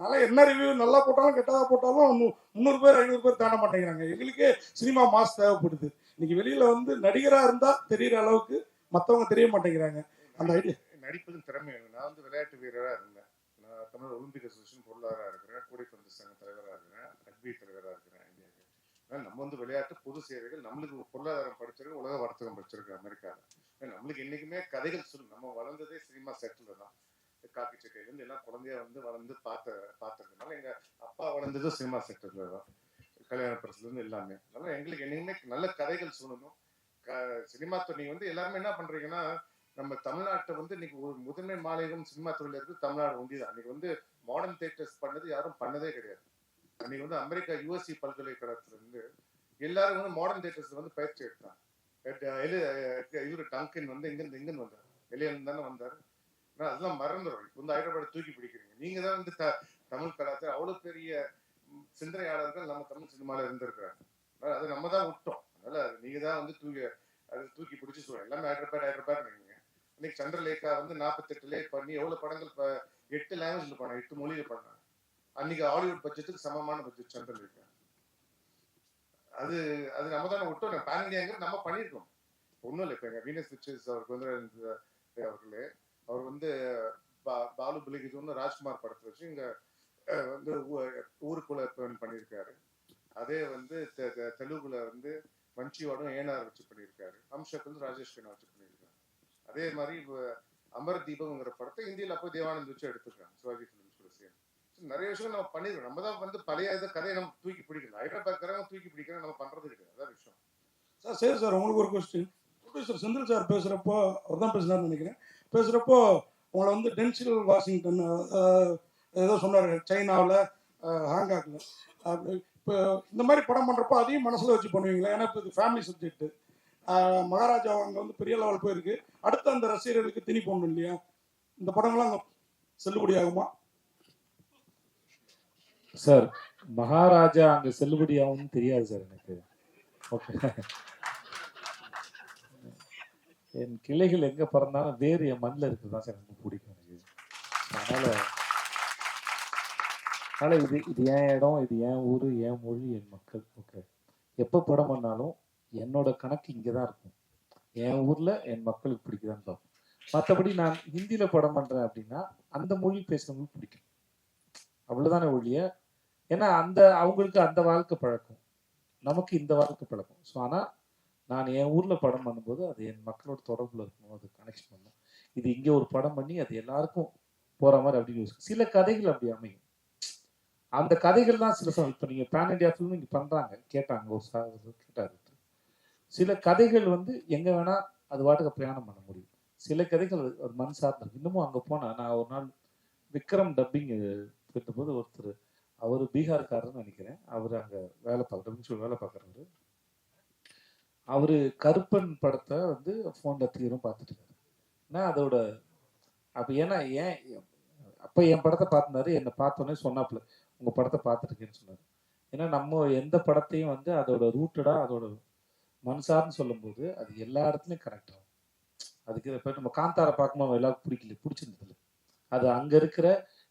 நல்லா என்ன ரிவ்யூ நல்லா போட்டாலும் கெட்டதா போட்டாலும் 300 பேர் 500 பேர் தாண்ட மாட்டேங்கிறாங்க. எங்களுக்கே சினிமா மாஸ் தேவைப்படுது. இன்னைக்கு வெளியில வந்து நடிகரா இருந்தா தெரியற அளவுக்கு மற்றவங்க தெரிய மாட்டேங்கிறாங்க. அந்த ஐடியா நடிப்பதும் திறமை. நான் வந்து விளையாட்டு வீரராக இருந்தேன். நான் தமிழ் ஒலிம்பிக் அசோசியேஷன் பொருளாளராக இருக்கிறேன், கூடைப்பந்து சங்க தலைவராக இருக்கிறேன், ரக்பி தலைவராக இருக்கிறேன் இந்தியாவுக்கு. ஆனால் நம்ம வந்து விளையாட்டு பொது சேவைகள், நம்மளுக்கு பொருளாதாரம் படிச்சிருக்கு, உலக வர்த்தகம் படிச்சிருக்கு அமெரிக்காவில். நம்மளுக்கு என்றைக்குமே கதைகள் சொல்லணும். நம்ம வளர்ந்ததே சினிமா செட்டில் தான். காக்கி சட்டையிலேருந்து எல்லாம் குழந்தையா வந்து வளர்ந்து பார்த்துருக்கனால எங்கள் அப்பா வளர்ந்ததும் சினிமா செக்டரில் தான், கல்யாண பரிசுலேருந்து எல்லாமே. அதனால் எங்களுக்கு என்னைக்குமே நல்ல கதைகள் சொல்லணும். சினிமா துறை வந்து எல்லாருமே என்ன பண்ணுறீங்கன்னா, நம்ம தமிழ்நாட்டை வந்து இன்னைக்கு ஒரு முதன்மை மாநிலம் சினிமா துறையில் இருக்குது தமிழ்நாடு ஒண்டிதான். இன்னைக்கு வந்து மாடர்ன் தியேட்டர்ஸ் பண்ணது யாரும் பண்ணதே கிடையாது. அன்னைக்கு வந்து அமெரிக்கா யூஎஸ்சி பல்கலைக்கழகத்திலிருந்து எல்லாரும் வந்து மாடர்ன் தியேட்டர்ஸ் வந்து பயிற்சி எடுத்தாங்க. இவரு டங்கன் வந்து இங்கிருந்து வந்தார், வெளியிலிருந்து தானே வந்தார். ஆனால் அதெல்லாம் மறந்துடும். இப்போ வந்து ஹைதராபாத் தூக்கி பிடிக்கிறீங்க. நீங்க தான் வந்து தமிழ் கலாச்சாரம் அவ்வளோ பெரிய சிந்தனையாளர்கள் நம்ம தமிழ் சினிமாவில் இருந்திருக்கிறாங்க. அதை நம்ம தான் விட்டோம். அதனால நீங்க தான் வந்து தூக்கி பிடிச்சி சொல்லுவோம். எல்லாமே ஹைதராபாத் நீங்க. இன்னைக்கு சந்திரலேகா வந்து 48 பண்ணி எவ்வளவு படங்கள் 8 லாங்குவேஜ்ல பண்ணாங்க, 8 மொழியில பண்ணாங்க. அன்னைக்கு ஹாலிவுட் பட்ஜெட்டுக்கு சமமான பட்ஜெட் சந்திரலேகா. அது நம்ம தானே விட்டோம். பேன் இண்டியாங்கிறது நம்ம பண்ணியிருக்கோம். ஒன்றும் இல்லை. இப்போ எங்கள் வீனஸ் பிக்சர்ஸ் அவருக்கு வந்து அவர்களே அவர் வந்து பாலுபலிக்கு ராஜ்குமார் படத்தை வச்சு இங்கே வந்து ஊருக்குள்ள பண்ணியிருக்காரு. அதே வந்து தெலுங்குல வந்து மஞ்சிவாடும் ஏனார் வச்சு பண்ணியிருக்காரு. அம்ஷக்கு வந்து ராஜேஷ் கண்ணா வச்சு பண்ணியிருக்காரு. அதே மாதிரி அமர் தீபம்ங்கிற படத்தை இந்தியில அப்போ தேவானந்த் வச்சு எடுத்துருக்காங்க, சிவாஜி ஃபிலிம்ஸ் கூட சேர்ந்து. நிறைய விஷயம் நம்ம பண்ணிருக்கோம். நம்ம தான் வந்து பழைய கதையை நம்ம தூக்கி பிடிக்கணும். ஹைதராபாத் தூக்கி பிடிக்கணும், நம்ம பண்றது கிடையாது. அதான் விஷயம். சார் சரி சார், உங்களுக்கு ஒரு கொஸ்டின். ப்ரொடியூசர் செந்தில் சார் பேசுகிறப்போ அவர் தான் பேசுனார்னு நினைக்கிறேன். பேசுகிறப்போ உங்களை வந்து டென்சில் வாஷிங்டன் ஏதோ சொன்னார், சைனாவில் ஹாங்காங்கில். இப்போ இந்த மாதிரி படம் பண்ணுறப்போ அதையும் மனசில் வச்சு பண்ணுவீங்களா? ஏன்னா இப்போ இது ஃபேமிலி சப்ஜெக்ட். மகாராஜா அங்கே வந்து பெரிய லெவல் போயிருக்கு. அடுத்து அந்த ரசிகர்களுக்கு திணி போடணும் இல்லையா? இந்த படங்கள்லாம் அங்கே செல்லுபடி ஆகுமா சார்? மகாராஜா அங்கே செல்லுபடி ஆகும்னு தெரியாது சார் எனக்கு. ஓகே, என் கிளைகள் எங்கே பிறந்தாலும் வேறு என் மண்ணில் இருக்குது தான் சார் எனக்கு பிடிக்கும் எனக்கு. அதனால் இது என் இடம், இது என் ஊர், என் மொழி, என் மக்கள். ஓகே, எப்போ படம் பண்ணாலும் என்னோட கணக்கு இங்கே தான் இருக்கும். என் ஊரில் என் மக்களுக்கு பிடிக்குதான்னு பார்ப்போம். மற்றபடி நான் ஹிந்தியில் படம் பண்ணுறேன் அப்படின்னா அந்த மொழி பேசுகிறவங்களுக்கு பிடிக்கும், அவ்வளோதானே ஒழிய. ஏன்னா அவங்களுக்கு அந்த வாழ்க்கை பழக்கம், நமக்கு இந்த வாழ்க்கை பழக்கம். ஸோ ஆனால் நான் என் ஊரில் படம் பண்ணும்போது அது என் மக்களோட தொடர்பில் இருக்கணும், அது கனெக்ஷன் பண்ணணும். இது இங்கே ஒரு படம் பண்ணி அது எல்லாருக்கும் போகிற மாதிரி அப்படின்னு யோசிக்கும். சில கதைகள் அப்படி அமையும். அந்த கதைகள் தான் சில சமயம் இப்போ நீங்கள் பேன் இண்டியா ஃபிலிம் இங்கே பண்ணுறாங்க, கேட்டாங்க ஒரு கேட்டார். சில கதைகள் வந்து எங்கே வேணால் அது வாட்டுக்கு பிரயாணம் பண்ண முடியும். சில கதைகள் அது மண் சார்ந்தது. இன்னமும் அங்கே போனால் நான் ஒரு நாள் விக்ரம் டப்பிங் போது ஒருத்தர், அவர் பீகார்காரர்னு நினைக்கிறேன், அவர் அங்கே வேலை பார்க்குறவர். அவர் கருப்பன் படத்தை வந்து ஃபோனில் தீவிரம் பார்த்துட்டு இருக்காரு. நான் அதோட அப்போ ஏன் அப்போ என் படத்தை பார்த்துனாரு. என்னை பார்த்தோன்னே சொன்னாப்புல உங்கள் படத்தை பார்த்துருக்கேன்னு சொன்னார். ஏன்னா நம்ம எந்த படத்தையும் வந்து அதோட ரூட்டடாக அதோட மனசார்னு சொல்லும்போது அது எல்லா இடத்துலையும் கனெக்ட் ஆகும். அதுக்கு இப்போ நம்ம காந்தாரை பார்க்கும்போது எல்லாருக்கும் பிடிச்சிருந்ததில்ல. அது அங்கே இருக்கிற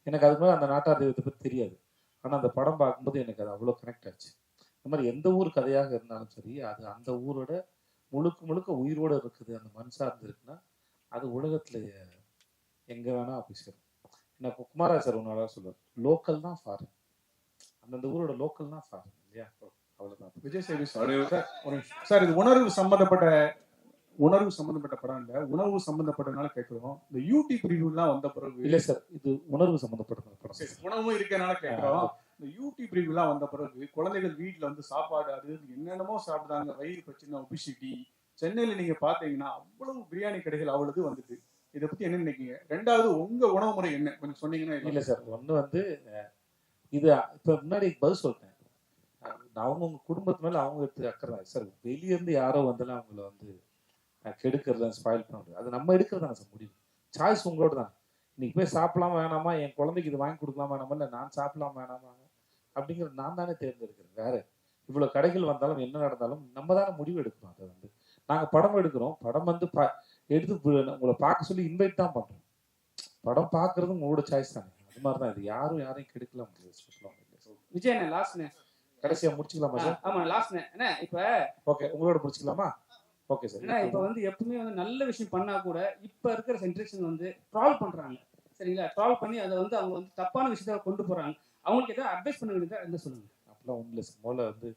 எனக்கு அதுக்கு மேலே அந்த நாட்டார் தெய்வத்தை பற்றி தெரியாது. ஆனால் அந்த படம் பார்க்கும்போது எனக்கு அது அவ்வளோ கனெக்ட் ஆச்சு. இந்த மாதிரி எந்த ஊர் கதையாக இருந்தாலும் சரி, அது அந்த ஊரோட முழுக்க உயிரோடு இருக்குது, அந்த மண் சார்ந்து இருக்குன்னா அது உலகத்தில் எங்கே வேணால் போய் சேரும். ஏன்னா குமாராஜ் சார் ஒன்று சொல்லுவார், லோக்கல் தான் ஃபாரின். அந்தந்த ஊரோட லோக்கல் தான் ஃபாரின் இல்லையா? அவ்வளோதான். விஜய் சேவி சார், இது உணர்வு சம்பந்தப்பட்ட படம் இல்லை, உணவு சம்பந்தப்பட்டதுனால கேட்குறோம். இந்த யூடியூப் ரிவ்யூலாம் வந்த பிறகு இல்லை சார், இது உணர்வு சம்பந்தப்பட்ட படம். உணவும் இருக்கனால கேட்குறோம். இந்த யூடியூப் ரிவ்யூலாம் வந்த பிறகு குழந்தைகள் வீட்டில் வந்து சாப்பாடு அது என்னென்னமோ சாப்பிடுறாங்க, வயிறு பிரச்சனை, ஒபிசிட்டி, சென்னையில நீங்க பாத்தீங்கன்னா அவ்வளவு பிரியாணி கடைகள் அவ்வளவு வந்துட்டு. இதை பத்தி என்ன நினைக்கிறீங்க? ரெண்டாவது உங்க உணவு முறை என்ன கொஞ்சம் சொன்னீங்கன்னா. இல்லை சார், ஒன்று வந்து இது இப்போ முன்னாடி பதில் சொல்லிட்டேன். அவங்கவுங்க குடும்பத்து மேலே அவங்க எடுத்து அக்கறை சார். வெளியேருந்து யாரோ வந்தாலும் அவங்கள வந்து கெடுக்கிறது, ஸ்பாயில் பண்ணுறது, அது நம்ம எடுக்கிறது தானே சார் முடியும். சாய்ஸ் உங்களோட தான். இன்னைக்கு போய் சாப்பிடலாமா வேணாமா, என் குழந்தைக்கு இது வாங்கி கொடுக்கலாமா வேணாமா, இல்லை நான் சாப்பிடலாமா வேணாமா அப்படிங்கிறது நான் தானே தேர்ந்தெடுக்கிறேன். வேற இவ்வளோ கடைகள் வந்தாலும் என்ன நடந்தாலும் நம்ம தானே முடிவு எடுக்கிறோம். அதை வந்து நாங்கள் படம் எடுக்கிறோம், படம் வந்து எடுத்து உங்களை பார்க்க சொல்லி இன்வைட் தான் பண்ணுறோம். படம் பார்க்கறது உங்களோட சாய்ஸ் தானே. அது மாதிரி தான் இது. யாரையும் கெடுக்கலாம் முடியாது. விஜய் அண்ணா லாஸ்ட்ண்ணே, கடைசியா முடிச்சுக்கலாமா சார்? ஆமா லாஸ்ட்ண்ணே. என்ன இப்போ ஓகே, உங்களோட முடிச்சுக்கலாமா? Okay sir. ஏன்னா இப்போ வந்து எப்பவுமே வந்து நல்ல விஷயம் பண்ணா கூட இப்போ இருக்கிற ஜென்ரேஷன் வந்து ட்ரால் பண்றாங்க. சரிங்களா? ட்ரால் பண்ணி அதை வந்து அவங்க வந்து தப்பான விஷயத்த கொண்டு போறாங்க. அவங்களுக்கு ஏதாவது அட்வைஸ் பண்ண வேண்டியதா என்ன சொல்லுங்க? அப்படிலாம் ஒன்றும் இல்லை சார். முதல்ல வந்து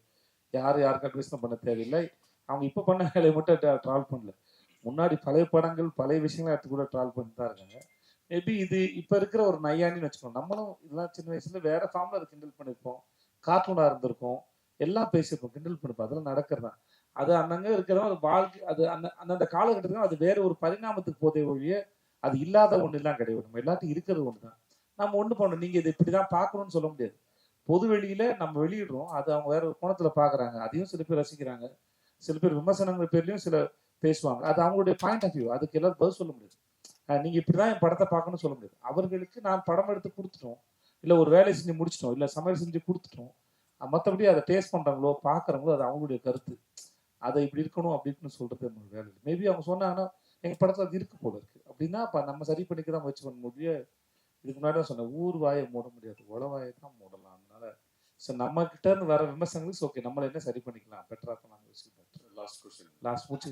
யாருக்கு அட்வைஸ் பண்ண தேவையில்லை. அவங்க இப்போ பண்ண வேலையை மட்டும் ட்ரால் பண்ணல. முன்னாடி பழைய படங்கள் பழைய விஷயங்களை எடுத்து கூட ட்ரால் பண்ணிட்டு தான் இருக்காங்க. மேபி இது இப்போ இருக்கிற ஒரு நையாண்டின்னு வச்சுக்கோங்க. நம்மளும் இதெல்லாம் சின்ன வயசுல வேற ஃபார்ம்ல அதை கிண்டல் பண்ணியிருப்போம், கார்ட்டூனாக இருந்திருக்கும், எல்லாம் பேசியிருப்போம், கிண்டல் பண்ணிப்போம். அதெல்லாம் நடக்கிறதா அது அங்கங்கே இருக்கிறதா ஒரு வாழ்க்கை. அது அந்தந்த காலகட்டத்துக்கு அது வேற ஒரு பரிணாமத்துக்கு போதே ஒழிய அது இல்லாத ஒன்று எல்லாம் கிடையாது. நம்ம எல்லாத்தையும் இருக்கிறது ஒன்று தான். நம்ம ஒன்று பண்ணணும். நீங்கள் இது இப்படி தான் பார்க்கணும்னு சொல்ல முடியாது. பொது வெளியில நம்ம வெளியிடுறோம், அது அவங்க வேற ஒரு கோணத்தில் பார்க்குறாங்க. அதையும் சில பேர் ரசிக்கிறாங்க, சில பேர் விமர்சனங்கள் பேர்லையும் சில பேசுவாங்க. அது அவங்களுடைய பாயிண்ட் ஆஃப் வியூ. அதுக்கு எல்லாரும் பதில் சொல்ல முடியாது. நீங்கள் இப்படி தான் என் படத்தை பார்க்கணும்னு சொல்ல முடியாது. அவர்களுக்கு நான் படம் எடுத்து கொடுத்துட்டோம், இல்லை ஒரு வேலை செஞ்சு முடிச்சிட்டோம், இல்லை சமையல் செஞ்சு கொடுத்துட்டோம். மற்றபடி அதை டேஸ்ட் பண்ணுறாங்களோ பார்க்குறாங்களோ அது அவங்களுடைய கருத்து. அதை இப்படி இருக்கணும் அப்படி இருக்குன்னு சொல்கிறது நம்மளோட வேலை. மேபி அவங்க சொன்னாங்கன்னா எங்கள் படத்தில் அது இருக்கு போல இருக்கு அப்படின்னா நம்ம சரி பண்ணிக்க தான் முயற்சி பண்ண முடியும். இதுக்கு முன்னாடி தான் சொன்னேன், ஊர் வாயை மூட முடியாது, உளவாயை தான் மூடலாம். அதனால ஸோ நம்ம கிட்ட இருந்து வர விமர்சனங்களுக்கு ஓகே, நம்மளை என்ன சரி பண்ணிக்கலாம், பெட்டராக பண்ணலாம். லாஸ்ட் கொஸ்டின், லாஸ்ட் முடிச்சு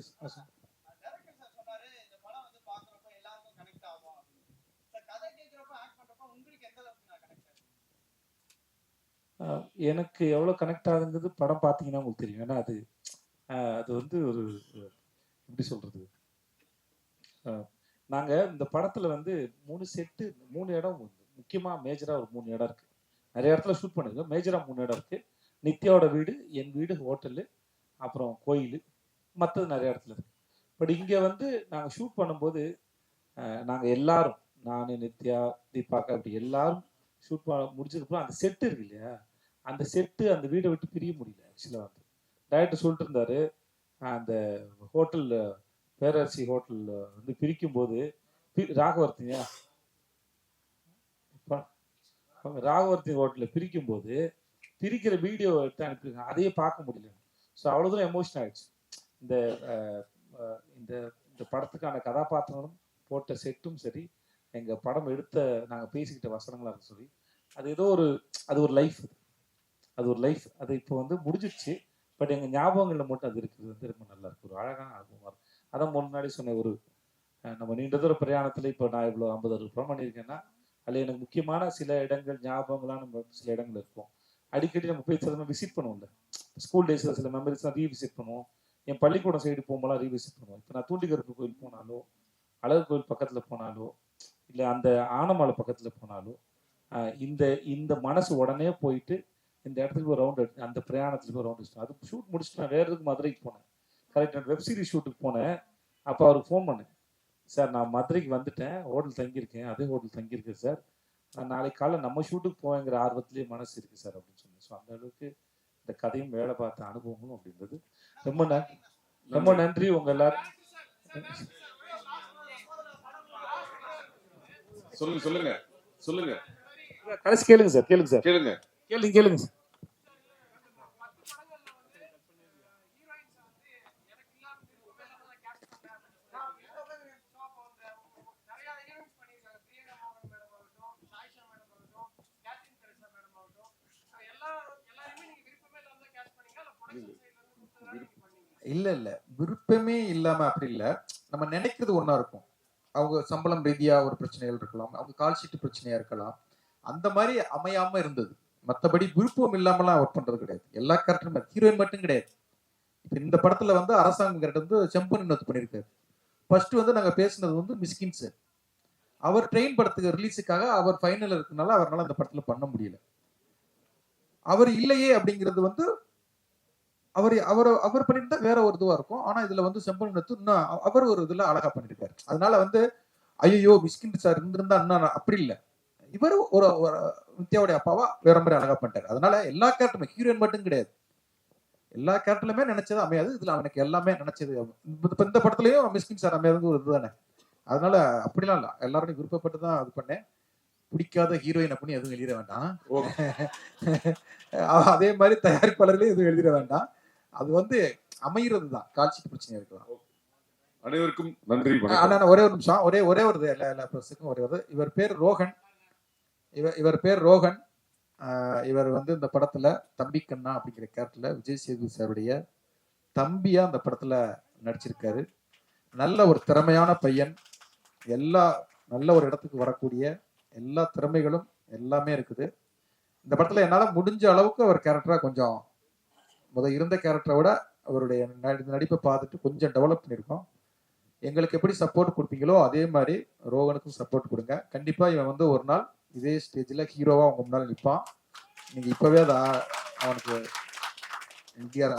எனக்கு எவ்வளோ கனெக்ட் ஆகுங்கிறது படம் பார்த்தீங்கன்னா உங்களுக்கு தெரியும். ஏன்னா அது வந்து ஒரு எப்படி சொல்றது, நாங்கள் இந்த படத்தில் வந்து 3 செட்டு 3 இடம் முக்கியமாக மேஜராக ஒரு 3 இடம் இருக்குது. நிறைய இடத்துல ஷூட் பண்ணிருக்கோம். மேஜராக 3 இடம் இருக்குது. நித்யாவோட வீடு, என் வீடு, ஹோட்டலு, அப்புறம் கோயில், மற்றது நிறைய இடத்துல இருக்குது. பட் இங்கே வந்து நாங்கள் ஷூட் பண்ணும்போது நாங்கள் எல்லாரும், நான், நித்யா, தீபாக்கா, அப்படி எல்லாரும் ஷூட் முடிச்சதுக்கப்புறம் அந்த செட்டு இருக்கு இல்லையா, அந்த செட்டு அந்த வீடை விட்டு பிரிய முடியல. ஆக்சுவலாக வந்து டைரக்டர் சொல்லிட்டு இருந்தாரு, அந்த ஹோட்டலில் பேரரசி ஹோட்டலில் வந்து பிரிக்கும் போது ராகவர்த்தி ஹோட்டலில் பிரிக்கும் போது பிரிக்கிற வீடியோ எடுத்து அனுப்பியிருக்காங்க, அதையே பார்க்க முடியல. ஸோ அவ்வளோதான் எமோஷன் ஆயிடுச்சு. இந்த இந்த படத்துக்கான கதாபாத்திரம் போட்ட செட்டும் சரி, எங்கள் படம் எடுத்த நாங்கள் பேசிக்கிட்ட வசனங்களாக இருக்கும் சரி, அது ஒரு லைஃப். அது ஒரு லைஃப். அது இப்போ வந்து முடிஞ்சிடுச்சு. பட் எங்கள் ஞாபகங்களில் மட்டும் அது இருக்குது. வந்து ரொம்ப நல்லா இருக்கு, ஒரு அழகான அனுபவமாக இருக்கும். அதான் முன்னாடி சொன்ன ஒரு நம்ம நீண்ட தூர பிரயாணத்தில் இப்போ நான் இவ்வளோ 50-60 படம் பண்ணியிருக்கேன்னா அதில் எனக்கு முக்கியமான சில இடங்கள் ஞாபகங்களான சில இடங்கள் இருக்கும். அடிக்கடி நம்ம போய் சில விசிட் பண்ணுவோம்ல, ஸ்கூல் டேஸில் சில மெமரிஸ்லாம் ரீவிசிட் பண்ணுவோம். என் பள்ளிக்கூடம் சைடு போகும்போலாம் ரீவிசிட் பண்ணுவோம். இப்போ நான் தூண்டிகருப்பு கோயில் போனாலோ, அழகு கோயில் பக்கத்தில் போனாலோ, இல்லை அந்த ஆனமலை பக்கத்தில் போனாலோ, இந்த மனசு உடனே போயிட்டு இந்த இடத்துக்கு ஒரு ரவுண்ட் எடுத்து அந்த பிரயாணத்துக்கு ஒரு ரவுண்ட் அடிச்சிட்டேன். அது ஷூட் முடிச்சுட்டு நான் வேறு எதுக்கு மதுரைக்கு போனேன். கரெக்ட், நான் வெப் சீரிஸ் ஷூட்டுக்கு போனேன். அப்போ அவருக்கு ஃபோன் பண்ணேன், சார் நான் மதுரைக்கு வந்துட்டேன், ஹோட்டல் தங்கியிருக்கேன், அதே ஹோட்டல் தங்கியிருக்கேன் சார், நான் நாளைக்கு காலைல நம்ம ஷூட்டுக்கு போவேங்கிற ஆர்வத்திலேயே மனசு இருக்குது சார் அப்படின்னு சொன்னேன். ஸோ அந்த அளவுக்கு இந்த கதையும் வேலை பார்த்த அனுபவங்களும் அப்படின்றது. ரொம்ப நன்றி உங்க எல்லாரும். சொல்லுங்க கடைசி கேளுங்க சார். கேளுங்க சார். கேளுங்க சார். இல்ல விருப்பமே இல்லாம அப்படி இல்ல. நம்ம நினைக்கிறது ஒண்ணா இருக்கும். அவங்க சம்பளம் ரீதியா ஒரு பிரச்சனைகள் இருக்கலாம், அவங்க கால் ஷீட் பிரச்சனையா இருக்கலாம். அந்த மாதிரி அமையாம இருந்தது. மற்றபடி விருப்பம் இல்லாமலாம் ஒர்க் பண்றது கிடையாது. எல்லா கேரக்டரும் ஹீரோயின் மட்டும் கிடையாது. இப்ப இந்த படத்துல வந்து அரசாங்கம் கேரக்டர் வந்து செம்பன் பண்ணியிருக்காரு. ஃபர்ஸ்ட் வந்து நாங்க பேசினது வந்து மிஸ்கின் சார். அவர் ட்ரெயின் படத்துக்கு ரிலீஸுக்காக அவர் ஃபைனல் இருக்கனால அவரால் அந்த படத்துல பண்ண முடியல. அவர் இல்லையே அப்படிங்கிறது வந்து அவர் அவர் அவர் பண்ணியிருந்தா வேற ஒரு இதுவா இருக்கும். ஆனா இதுல வந்து செம்பன் நத்து இன்னும் அவர் ஒரு இதுல அழகா பண்ணிருக்காரு. அதனால வந்து ஐயோ மிஸ்கின் சார் இருந்திருந்தா இன்னும் அப்படி இல்லை. இவர் ஒரு நித்யாவுடைய அப்பாவா வேற மாதிரி அழகா பண்ணிட்டாரு. அதனால எல்லா கேரக்டருமே ஹீரோயின் மட்டும் கிடையாது, எல்லா கேரக்டர்லுமே நினைச்சது அமையாது. இதுல அவனுக்கு எல்லாமே நினைச்சது. இப்ப இந்த படத்துலயும் மிஸ்கின் சார் அமையாது ஒரு இதுதானே. அதனால அப்படிலாம் இல்லை, எல்லாரும் விருப்பப்பட்டு தான் இது பண்ணேன். பிடிக்காத ஹீரோயின் அப்படின்னு எதுவும் எழுதிட வேண்டாம். அதே மாதிரி தயாரிப்பாளர்களே எதுவும் எழுதிட வேண்டாம். அது வந்து அமைகிறது தான், காட்சி பிரச்சனை இருக்கலாம். அனைவருக்கும் நன்றி. ஒரே ஒரு நிமிஷம், ஒரே ஒரு எல்லா பிரஸுக்கும் ஒரே ஒரு. இவர் பேர் ரோகன். இவர் பேர் ரோகன். இவர் வந்து இந்த படத்துல தம்பி கண்ணா அப்படிங்கிற கேரக்டர்ல விஜய் சேதுபதி சாருடைய தம்பியா அந்த படத்துல நடிச்சிருக்காரு. நல்ல ஒரு திறமையான பையன், எல்லா நல்ல ஒரு இடத்துக்கு வரக்கூடிய எல்லா திறமைகளும் எல்லாமே இருக்குது இந்த படத்துல. என்னால முடிஞ்ச அளவுக்கு அவர் கேரக்டரா கொஞ்சம் இருந்த கேரக்டரை விட அவருடைய நடிப்பை பார்த்துட்டு கொஞ்சம் டெவலப் பண்ணியிருக்கோம். எங்களுக்கு எப்படி சப்போர்ட் கொடுப்பீங்களோ அதே மாதிரி ரோகனுக்கும் சப்போர்ட் கொடுங்க. கண்டிப்பா இவன் வந்து ஒரு நாள் இதே ஸ்டேஜ்ல ஹீரோவா உங்க முன்னாள் நிற்பான். நீங்க இப்பவே அதை அவனுக்கு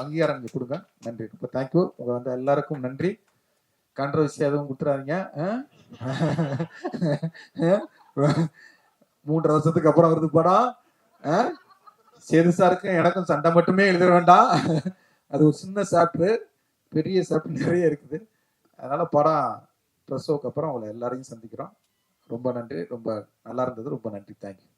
அங்கீகாரம் நீங்க கொடுங்க. நன்றி, ரொம்ப தேங்க்யூ. உங்க வந்து எல்லாருக்கும் நன்றி. கான்ட்ரவர்சி எதுவும் கொடுத்துறாதீங்க. 3 வருஷத்துக்கு அப்புறம் வருது படம். சேது சாருக்கும் எனக்கும் சண்டை மட்டுமே எழுத வேண்டாம். அது ஒரு சின்ன சாப்டர், பெரிய சாப்டர் நிறைய இருக்குது. அதனால படம் ப்ரெஸ் ஷோக்கு அப்புறம் உங்களை எல்லாரையும் சந்திக்கிறோம். ரொம்ப நன்றி, ரொம்ப நல்லா இருந்தது. ரொம்ப நன்றி, தேங்க்யூ.